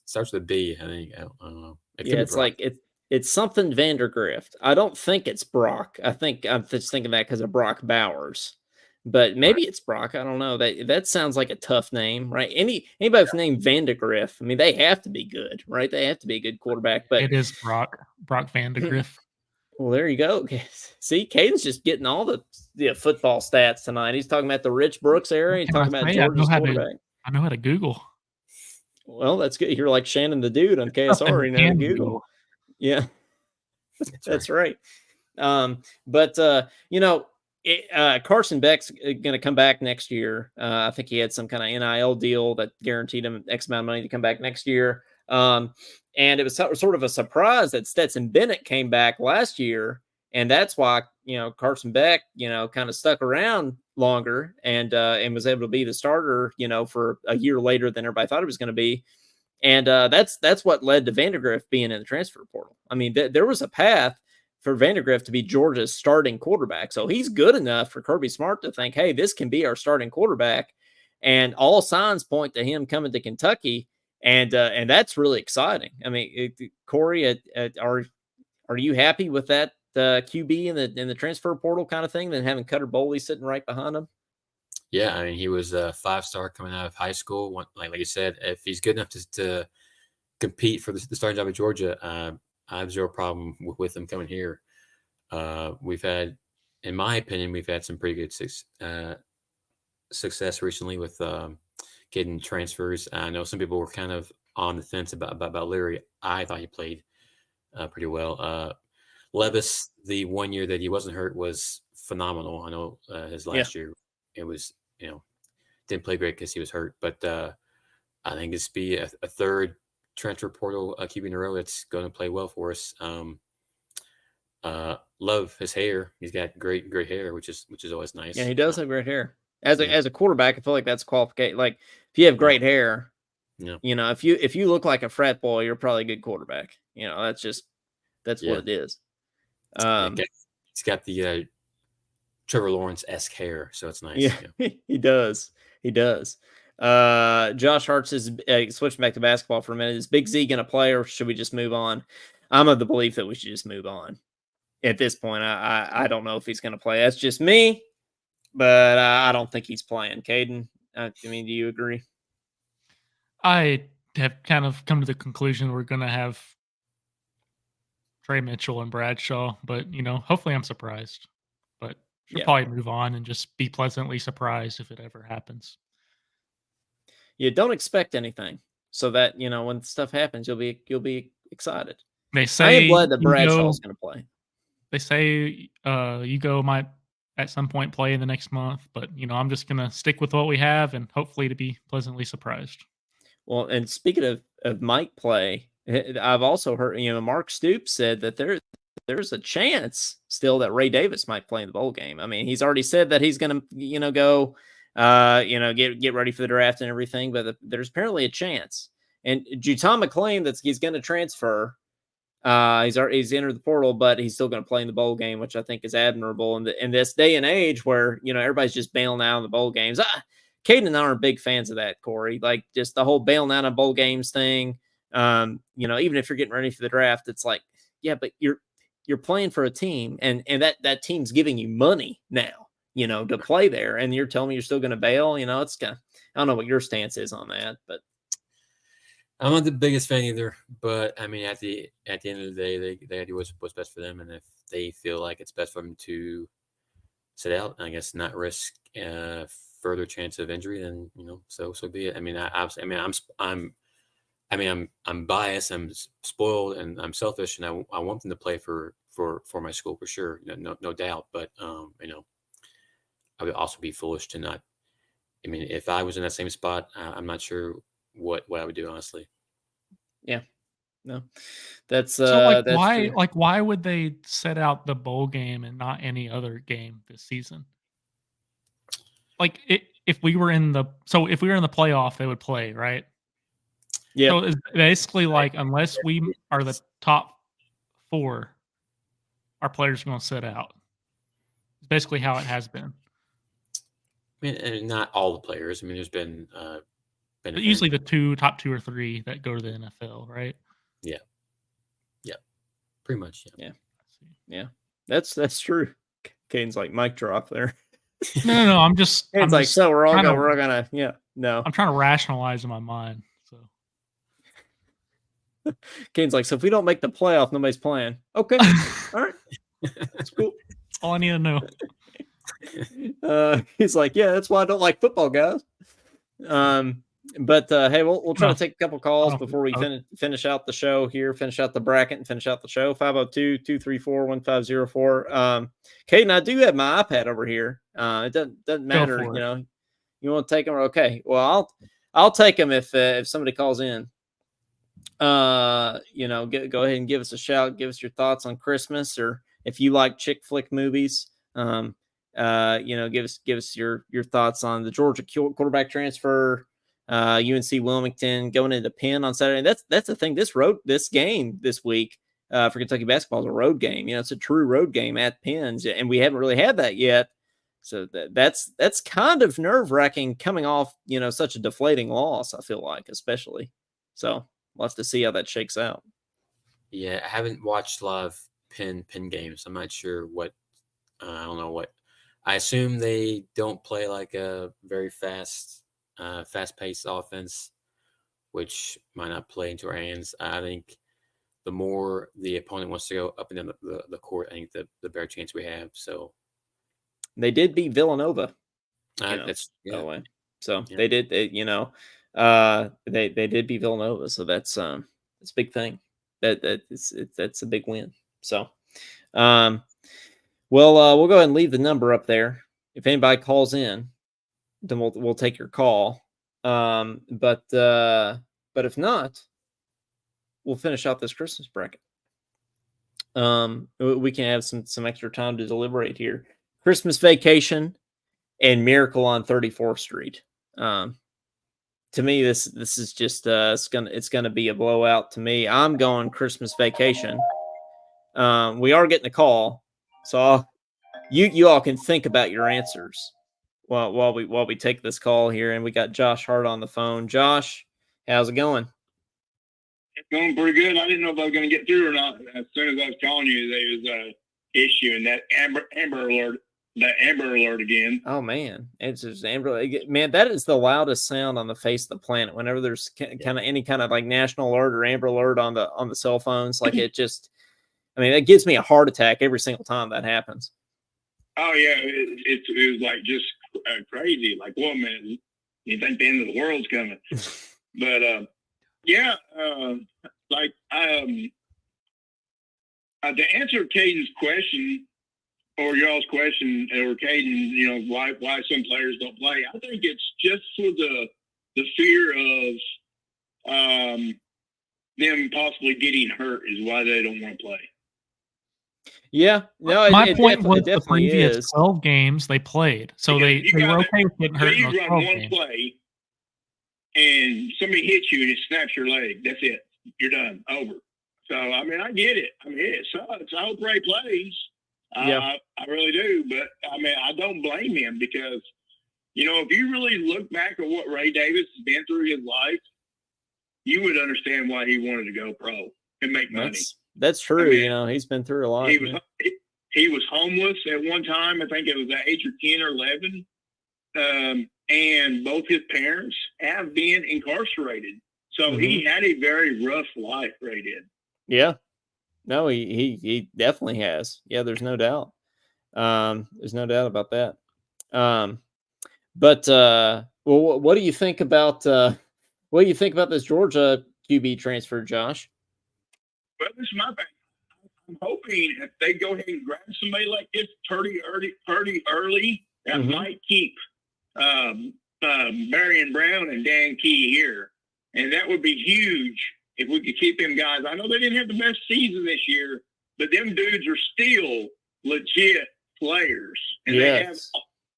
starts with a B, I think. I don't know. It's Brock. Like it's something Vandegrift. I don't think it's Brock. I'm just thinking that because of Brock Bowers. But maybe it's Brock. I don't know. That sounds like a tough name, right? Anybody with the name Vandegrift, I mean, they have to be good, right? They have to be a good quarterback. But it is Brock Vandegrift. Well, there you go. See, Caden's just getting all the football stats tonight. He's talking about the Rich Brooks area. He's talking about Georgia's quarterback. I know how to Google. Well, that's good. You're like Shannon the Dude on KSR. You know how to Google. Yeah, that's right. Carson Beck's going to come back next year. I think he had some kind of NIL deal that guaranteed him X amount of money to come back next year. And it was sort of a surprise that Stetson Bennett came back last year. And that's why, Carson Beck, kind of stuck around longer and was able to be the starter, for a year later than everybody thought it was going to be. And that's what led to Vandegrift being in the transfer portal. I mean, there was a path for Vandegrift to be Georgia's starting quarterback. So he's good enough for Kirby Smart to think, hey, this can be our starting quarterback. And all signs point to him coming to Kentucky. And that's really exciting. I mean, Corey, are you happy with that QB in the transfer portal kind of thing than having Cutter Boley sitting right behind him? Yeah, I mean, he was a 5-star coming out of high school. Like you said, if he's good enough to compete for the starting job at Georgia, I have zero problem with him coming here. In my opinion, we've had some pretty good success recently with getting transfers. I know some people were kind of on the fence about Leary. I thought he played pretty well. Levis, the 1 year that he wasn't hurt, was phenomenal. I know his last year, it was, didn't play great because he was hurt. But I think it's be a third transfer portal QB in a row that's going to play well for us. Love his hair. He's got great hair, which is always nice. Yeah, he does have great hair. As a quarterback, I feel like that's qualification. Like if you have great hair, if you look like a frat boy, you're probably a good quarterback. That's what it is. He's got the Trevor Lawrence-esque hair, so it's nice. Yeah. He does. Josh Hart says, switching back to basketball for a minute, is Big Z going to play or should we just move on? I'm of the belief that we should just move on. At this point, I don't know if he's going to play. That's just me, but I don't think he's playing. Caden, do you agree? I have kind of come to the conclusion we're going to have Trey Mitchell and Bradshaw, but, hopefully I'm surprised. But should probably move on and just be pleasantly surprised if it ever happens. You don't expect anything, so that when stuff happens, you'll be excited. They say I am glad that Bradshaw's going to play. They say Hugo might at some point play in the next month, but I'm just going to stick with what we have and hopefully to be pleasantly surprised. Well, and speaking of Mike play, I've also heard Mark Stoops said that there's a chance still that Ray Davis might play in the bowl game. I mean, he's already said that he's going to go. Get ready for the draft and everything, but there's apparently a chance. And Jutama claimed that he's going to transfer. He's entered the portal, but he's still going to play in the bowl game, which I think is admirable in this day and age where everybody's just bailing out on the bowl games. Caden and I aren't big fans of that, Corey. Like just the whole bailing out on bowl games thing. Even if you're getting ready for the draft, it's like, yeah, but you're playing for a team, and that team's giving you money now. To play there, and you're telling me you're still going to bail. It's kind of, I don't know what your stance is on that, but I'm not the biggest fan either. But I mean, at the end of the day, they do what's best for them, and if they feel like it's best for them to sit out, and I guess not risk further chance of injury, then so be it. I mean, I'm biased, I'm spoiled, and I'm selfish, and I want them to play for my school for sure, no doubt. But I would also be foolish to not. I mean, if I was in that same spot, I'm not sure what I would do, honestly. Yeah, no, that's so that's why true. why would they set out the bowl game and not any other game this season? If we were in the playoff, they would play, right? Yeah, So it's basically like unless we are the top 4, our players are going to sit out. It's basically how it has been. I mean, and not all the players. I mean, there's been But usually the top 2 or 3 that go to the NFL, right? Yeah, pretty much. Yeah. That's true. Kane's like mic drop there. No. I'm just so we're all trying gonna no. I'm trying to rationalize in my mind. So Kane's like, so if we don't make the playoff, nobody's playing. Okay, all right, that's cool. All I need to know. He's like, yeah, that's why I don't like football, guys. But hey, we'll try to take a couple calls before we finish out the show here, finish out the bracket and finish out the show. 502-234-1504. Caden, I do have my iPad over here. It doesn't matter, you want to take them? Okay. Well, I'll take them if somebody calls in. Go ahead and give us a shout. Give us your thoughts on Christmas, or if you like chick flick movies. Give us your thoughts on the Georgia quarterback transfer. UNC Wilmington going into Penn on Saturday. That's the thing. This game this week for Kentucky basketball is a road game. It's a true road game at Penn, and we haven't really had that yet. So that's kind of nerve wracking coming off such a deflating loss. I feel like, especially. So we'll have to see how that shakes out. Yeah, I haven't watched a lot of Penn games. I'm not sure what. I don't know what. I assume they don't play like a very fast-paced offense, which might not play into our hands. I think the more the opponent wants to go up and down the court, I think the better chance we have. So they did beat Villanova. That's by the way. So they did. They did beat Villanova. So that's a big thing. That's a big win. So, we'll go ahead and leave the number up there. If anybody calls in, then we'll take your call. But if not, we'll finish out this Christmas bracket. We can have some extra time to deliberate here. Christmas Vacation and Miracle on 34th Street. To me, this is just it's gonna be a blowout. To me, I'm going Christmas Vacation. We are getting a call, so you all can think about your answers while we take this call here. And we got Josh Hart on the phone. Josh, how's it going? It's going pretty good. I didn't know if I was going to get through or not. As soon as I was calling you, there was a issue and that Amber Alert. That Amber Alert again. Oh man, it's just Amber. Man, that is the loudest sound on the face of the planet. Whenever there's kind of any kind of like national alert or Amber Alert on the cell phones, like it just, that gives me a heart attack every single time that happens. Oh yeah, it was like just crazy. Like, whoa, man, you think the end of the world's coming? But to answer Caden's question. Or y'all's question, or Caden, why some players don't play. I think it's just for the fear of them possibly getting hurt is why they don't want to play. Yeah, no. My point was the previous 12 games they played, so they were okay with getting hurt. You run one play, and somebody hits you and it snaps your leg. That's it. You're done. Over. So I get it. It sucks. I hope Ray plays. I really do, but I don't blame him because, if you really look back at what Ray Davis has been through his life, you would understand why he wanted to go pro and make money. That's true. He's been through a lot. He was homeless at one time. I think it was at age of 10 or 11. And both his parents have been incarcerated. So he had a very rough life, Ray did. Yeah. No, he definitely has. Yeah, there's no doubt. There's no doubt about that. But well, what do you think about this Georgia QB transfer, Josh? Well, this is my thing. I'm hoping if they go ahead and grab somebody like this pretty early, that might keep Marion Brown and Dan Key here. And that would be huge if we could keep them guys. I know they didn't have the best season this year, but them dudes are still legit players. And they have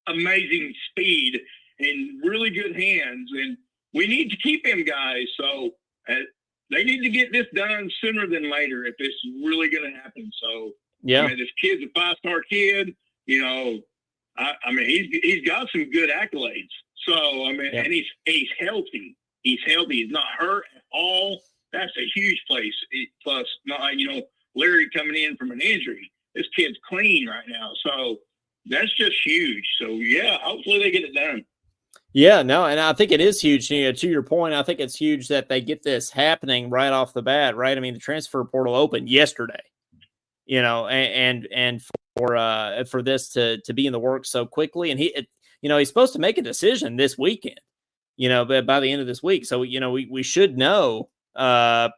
amazing speed and really good hands. And we need to keep them guys. So they need to get this done sooner than later if it's really going to happen. So, I mean, this kid's a 5-star kid. You know, I mean, he's got some good accolades. So, I mean, and he's healthy. He's healthy. He's not hurt at all. That's a huge place. Plus, you know, Larry coming in from an injury. This kid's clean right now. So that's just huge. So, yeah, hopefully they get it done. Yeah, no, and I think it is huge. You know, to your point, I think it's huge that they get this happening right off the bat, right? I mean, the transfer portal opened yesterday, you know, and for this to be in the works so quickly, and he's supposed to make a decision this weekend, you know, but by the end of this week. So, you know, we should know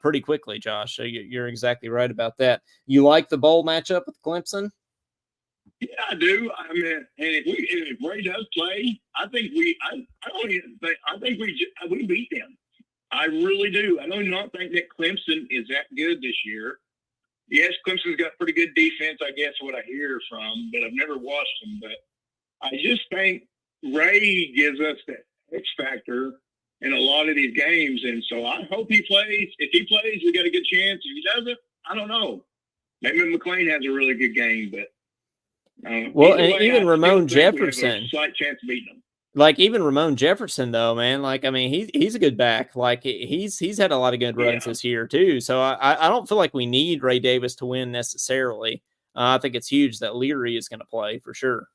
pretty quickly, Josh. So you're exactly right about that. You like the bowl matchup with Clemson? Yeah, I do. I mean, and if Ray does play, I think we beat them. I really do. I do not think that Clemson is that good this year. Yes, Clemson's got pretty good defense, I guess, what I hear from, but I've never watched them. But I just think Ray gives us that X factor in a lot of these games, and so I hope he plays. If he plays, we got a good chance. If he doesn't, I don't know. Maybe McLean has a really good game, but. Well, and even Ramon Jefferson, slight chance of beating them. Like even Ramon Jefferson, though, man. Like I mean, he's a good back. Like he's had a lot of good runs this year too. So I don't feel like we need Ray Davis to win necessarily. I think it's huge that Leary is going to play for sure.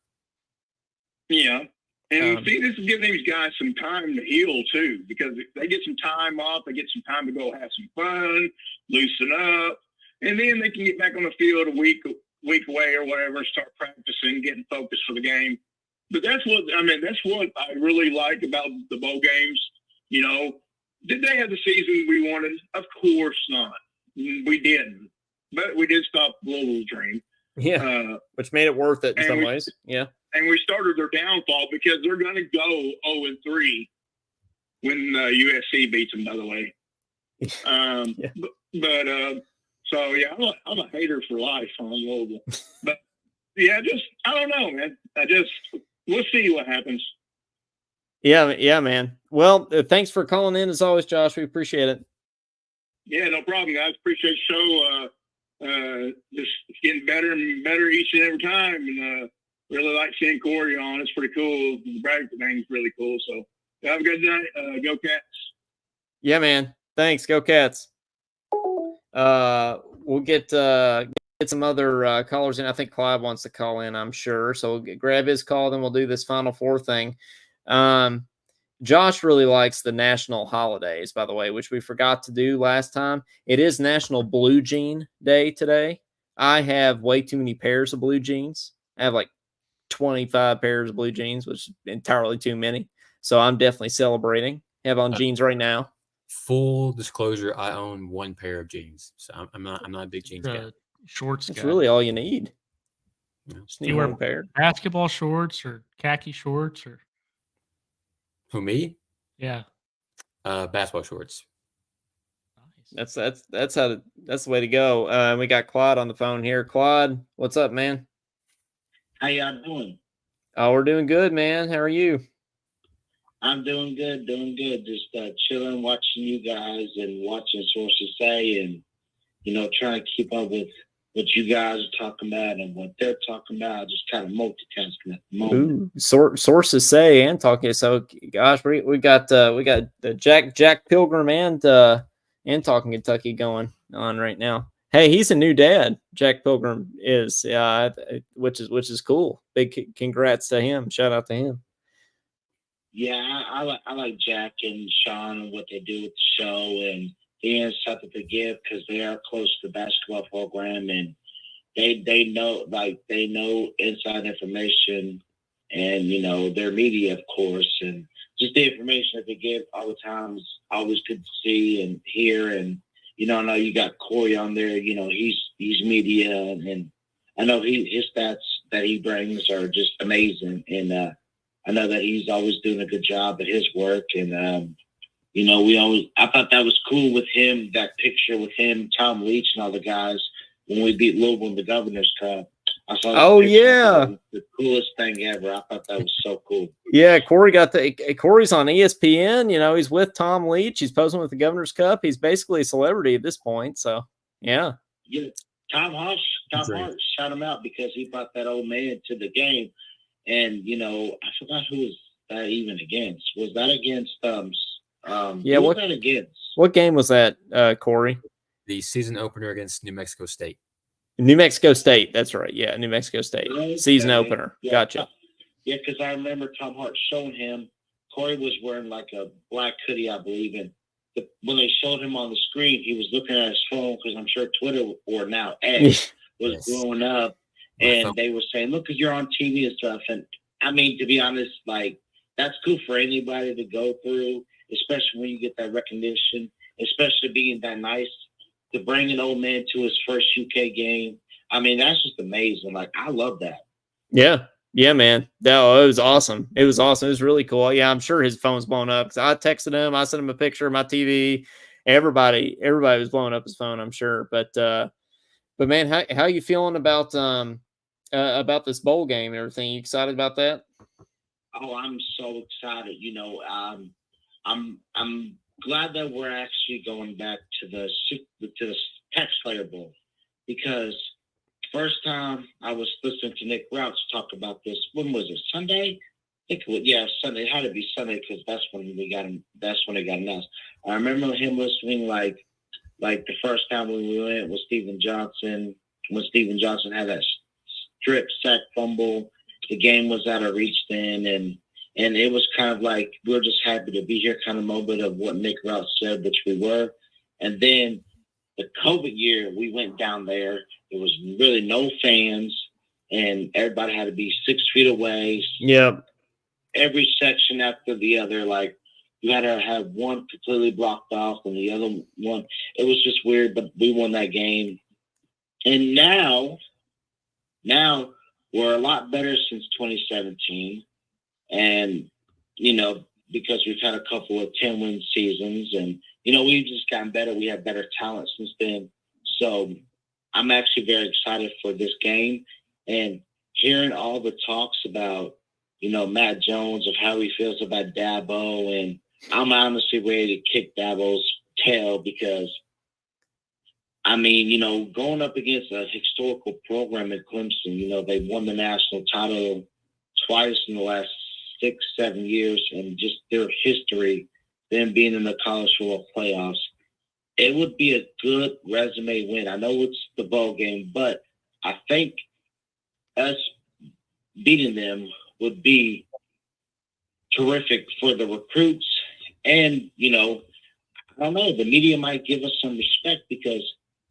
Yeah, and see, this is giving these guys some time to heal too, because they get some time off, they get some time to go have some fun, loosen up, and then they can get back on the field a week away or whatever, start practicing, getting focused for the game. But that's what I really like about the bowl games. You know, did they have the season we wanted? Of course not. We didn't. But we did stop Louisville's dream. Yeah, which made it worth it in some ways. Yeah. And we started their downfall because they're going to go 0-3 when USC beats them, by the way. So, yeah, I'm a hater for life on Louisville. But, yeah, I don't know, man. We'll see what happens. Yeah, man. Well, thanks for calling in as always, Josh. We appreciate it. Yeah, no problem, guys. Appreciate the show. Just getting better and better each and every time. And really like seeing Corey on. It's pretty cool. The Bradford thing's really cool. So, have a good night. Go Cats. Yeah, man. Thanks. Go Cats. We'll get some other callers in. I think Clive wants to call in, I'm sure. So we'll grab his call, then we'll do this Final Four thing. Josh really likes the national holidays, by the way, which we forgot to do last time. It is National Blue Jean Day today. I have way too many pairs of blue jeans. I have like 25 pairs of blue jeans, which is entirely too many. So I'm definitely celebrating. I have on jeans right now. Full disclosure, I own one pair of jeans, so I'm not a big jeans guy. Shorts. That's really all you need. Just need one pair. Basketball shorts or khaki shorts or. Who, me? Yeah. Basketball shorts. Nice. That's the way to go. We got Claude on the phone here. Claude, what's up, man? How y'all doing? Oh, we're doing good, man. How are you? I'm doing good. Just chilling, watching you guys and watching Sources Say, and trying to keep up with what you guys are talking about and what they're talking about. Just kind of multitasking at the moment. Ooh, Sources Say and talking. So, gosh, we got the Jack Pilgrim and Talking Kentucky going on right now. Hey, he's a new dad. Jack Pilgrim is, which is cool. Big congrats to him. Shout out to him. Yeah, I like Jack and Sean and what they do with the show, and he has something to give because they are close to the basketball program, and they know, like, they know inside information, and their media, of course, and just the information that they give all the time is always good to see and hear. And I know you got Corey on there. He's media, and I know his stats that he brings are just amazing. And I know that he's always doing a good job at his work. And I thought that was cool with him, that picture with him, Tom Leach, and all the guys when we beat Louisville in the Governor's Cup. I saw Oh yeah, the coolest thing ever. I thought that was so cool. Yeah, Corey's on ESPN. He's with Tom Leach. He's posing with the Governor's Cup. He's basically a celebrity at this point. So yeah. Yeah, Tom Hart shot him out because he brought that old man to the game. And I forgot who was that even against. Was that against who was that against? What game was that, Corey? The season opener against New Mexico State. New Mexico State. That's right. Yeah, New Mexico State. Okay. Season opener. Yeah. Gotcha. Yeah, because I remember Tom Hart showing him. Corey was wearing like a black hoodie, I believe, and when they showed him on the screen, he was looking at his phone because I'm sure Twitter, or now X, was blowing up, and they were saying, "Look, because you're on TV and stuff." And I mean, to be honest, like, that's cool for anybody to go through, especially when you get that recognition, especially being that nice to bring an old man to his first UK game. I mean, that's just amazing. Like, I love that. Yeah, man. No, it was awesome. It was awesome. It was really cool. Yeah, I'm sure his phone's blown up because I texted him. I sent him a picture of my TV. Everybody was blowing up his phone, I'm sure. But man, how you feeling about this bowl game and everything? You excited about that? Oh, I'm so excited. I'm glad that we're actually going back to the Tax Slayer Bowl, because first time I was listening to Nick Routs talk about this. When was it? Sunday? I think Sunday. It had to be Sunday because that's when we got him. That's when it got announced. I remember him listening like the first time when we went with Steven Johnson. When Steven Johnson had that strip sack fumble, the game was out of reach then, and it was kind of like we were just happy to be here kind of moment of what Nick Routs said, which we were. And then the COVID year, we went down there. There was really no fans, and everybody had to be 6 feet away. Yep. Every section after the other, like, you had to have one completely blocked off and the other one. It was just weird, but we won that game. And now we're a lot better since 2017. And, because we've had a couple of 10-win seasons, and, we've just gotten better. We have better talent since then. So I'm actually very excited for this game, and hearing all the talks about, Matt Jones, of how he feels about Dabo, and I'm honestly ready to kick Dabo's tail because, I mean, going up against a historical program at Clemson, they won the national title twice in the last 6-7 years, and just their history, them being in the college football playoffs, it would be a good resume win. I know it's the bowl game, but I think us beating them would be terrific for the recruits. And, I don't know, the media might give us some respect because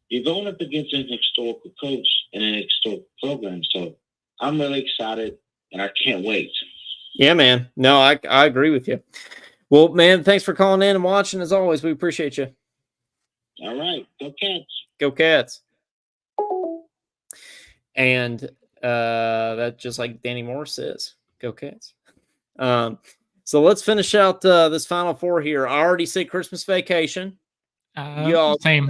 you're going up against an historical coach and an historical program. So I'm really excited, and I can't wait. Yeah, man. No, I agree with you. Well, man, thanks for calling in and watching. As always, we appreciate you. All right. Go Cats. Go Cats. And that, just like Danny Moore says, go Cats. So let's finish out this Final Four here. I already said Christmas Vacation. You all same.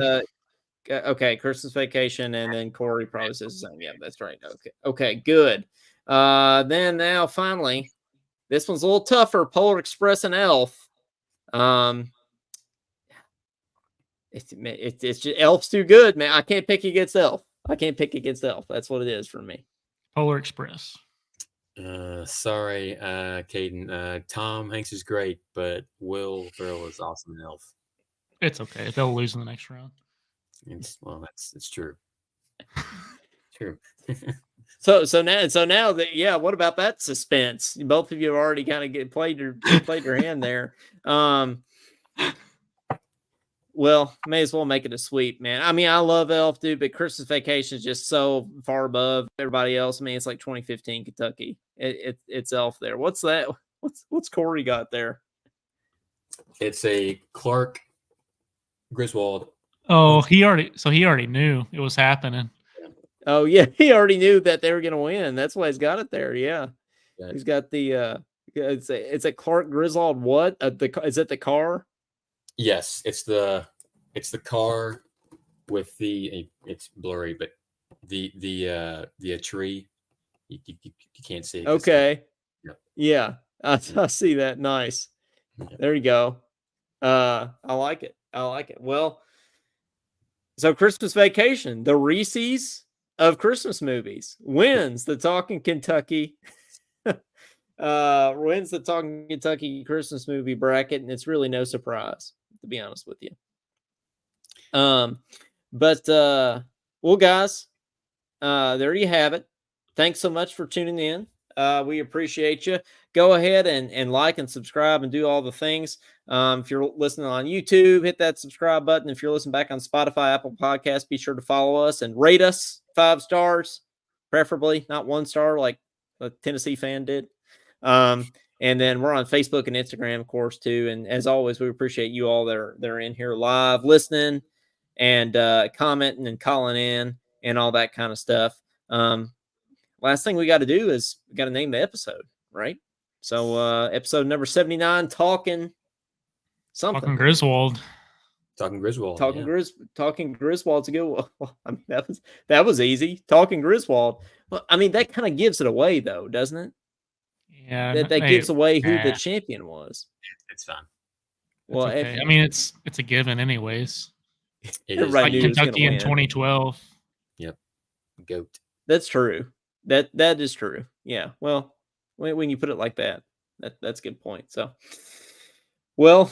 Okay, Christmas Vacation, and then Corey probably says the same. Yeah, that's right. Okay, good. Then now finally, this one's a little tougher. Polar Express and Elf. It's just Elf's too good, man. I can't pick against Elf. That's what it is for me. Polar Express. Sorry, Caden. Tom Hanks is great, but Will Ferrell is awesome in Elf. It's okay. They'll lose in the next round. It's true. True. So now that, yeah, what about that suspense? Both of you have already kind of played your hand there. well, may as well make it a sweep, man. I mean, I love Elf, dude, but Christmas Vacation is just so far above everybody else. I mean, it's like 2015 Kentucky. It's Elf there. What's that? What's Corey got there? It's a Clark Griswold. Oh, he already knew it was happening. Oh yeah, he already knew that they were going to win. That's why he's got it there. Yeah, Yeah. he's got the. It's a Clark Griswold. What? Is it the car? Yes, it's the car with it's blurry, but the tree you can't see it. Okay. Yeah. I see that. Nice. Yeah. There you go. I like it. Well, so Christmas Vacation, the Reese's of Christmas movies, wins the Talkin' Kentucky. Wins the Talkin' Kentucky Christmas movie bracket, and it's really no surprise, to be honest with you. But well, guys, there you have it. Thanks so much for tuning in. We appreciate you. Go ahead and like and subscribe and do all the things. If you're listening on YouTube, hit that subscribe button. If you're listening back on Spotify, Apple Podcasts, be sure to follow us and rate us 5 stars, preferably not 1 star like a Tennessee fan did. And then we're on Facebook and Instagram, of course, too. And as always, we appreciate you all that are in here live listening and commenting and calling in and all that kind of stuff. Last thing we got to do is we got to name the episode, right? So episode number 79, Talkin' something. Talkin' Griswold. Talkin' Griswold. Talkin' Griswold's a good one. Well, I mean, that was easy. Talkin' Griswold. Well, I mean, that kind of gives it away, though, doesn't it? Yeah, that gives away who the champion was. It's fun. Well, okay. I mean, it's a given, anyways. Everybody knew Kentucky in 2012. Yep, GOAT. That's true. That is true. Yeah. Well, when you put it like that, that's a good point. So, well,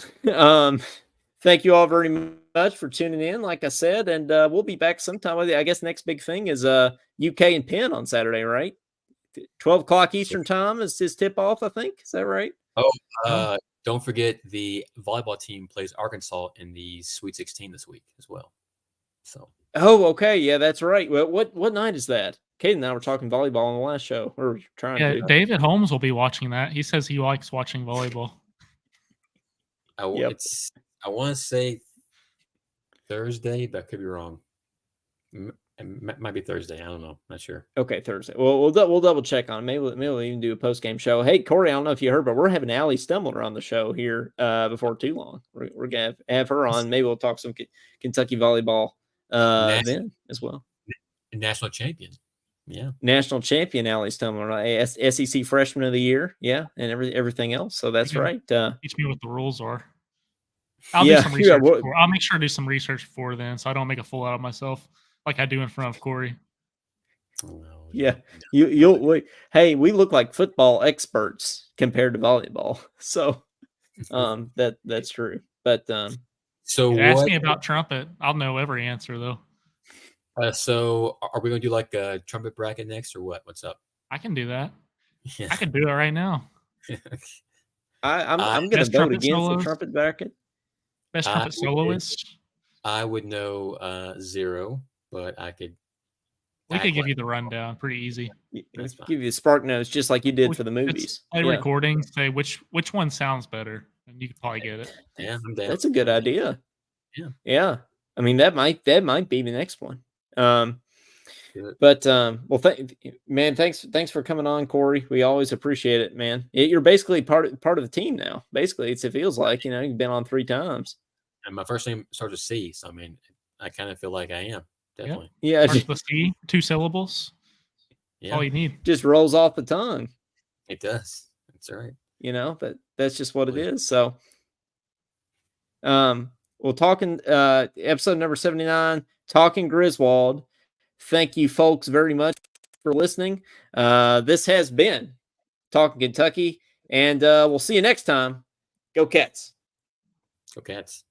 thank you all very much for tuning in. Like I said, and we'll be back sometime. I guess next big thing is UK and Penn on Saturday, right? 12 o'clock Eastern time is his tip off, I think. Is that right? Oh, don't forget the volleyball team plays Arkansas in the Sweet 16 this week as well. So. Oh, okay. Yeah, that's right. Well, what night is that? Kate and I were talking volleyball on the last show. We're trying to. David Holmes will be watching that. He says he likes watching volleyball. I want to say Thursday, but I could be wrong. It might be Thursday. I don't know. Not sure. Okay, Thursday. Well, we'll double check on it. Maybe we'll even do a post game show. Hey, Corey, I don't know if you heard, but we're having Allie Stumbler on the show here before too long. We're gonna have her on. Maybe we'll talk some Kentucky volleyball then as well. National champion. Yeah. National champion Allie Stumbler, SEC Freshman of the Year. Yeah, and everything else. So that's right. Teach me what the rules are. I'll do some research. I'll make sure to do some research before then, so I don't make a fool out of myself like I do in front of Corey. Well, yeah, hey, we look like football experts compared to volleyball, so that's true. But so ask me about trumpet. I'll know every answer though. So are we going to do like a trumpet bracket next, or what? What's up? I can do that. Yeah. I can do it right now. I'm going to vote against the trumpet bracket. Best trumpet soloist. I would know 0, but I could. We could give you the rundown. Pretty easy. Give you the spark notes just like you did for the movies. Recording, say which one sounds better, and you could probably get it. Yeah, I'm down. That's a good idea. Yeah. I mean, that might be the next one. But well, thanks for coming on, Corey. We always appreciate it, man. You're basically part of the team now. Basically, it feels like you've been on 3 times. And my first name starts with C, so I mean, I kind of feel like I am definitely. Yeah, starts with C, 2 syllables. Yeah, all you need. Just rolls off the tongue. It does. That's right. But that's just what it is. So, we'll talking episode number 79, Talkin' Griswold. Thank you, folks, very much for listening. This has been Talkin' Kentucky, and we'll see you next time. Go Cats. Go Cats.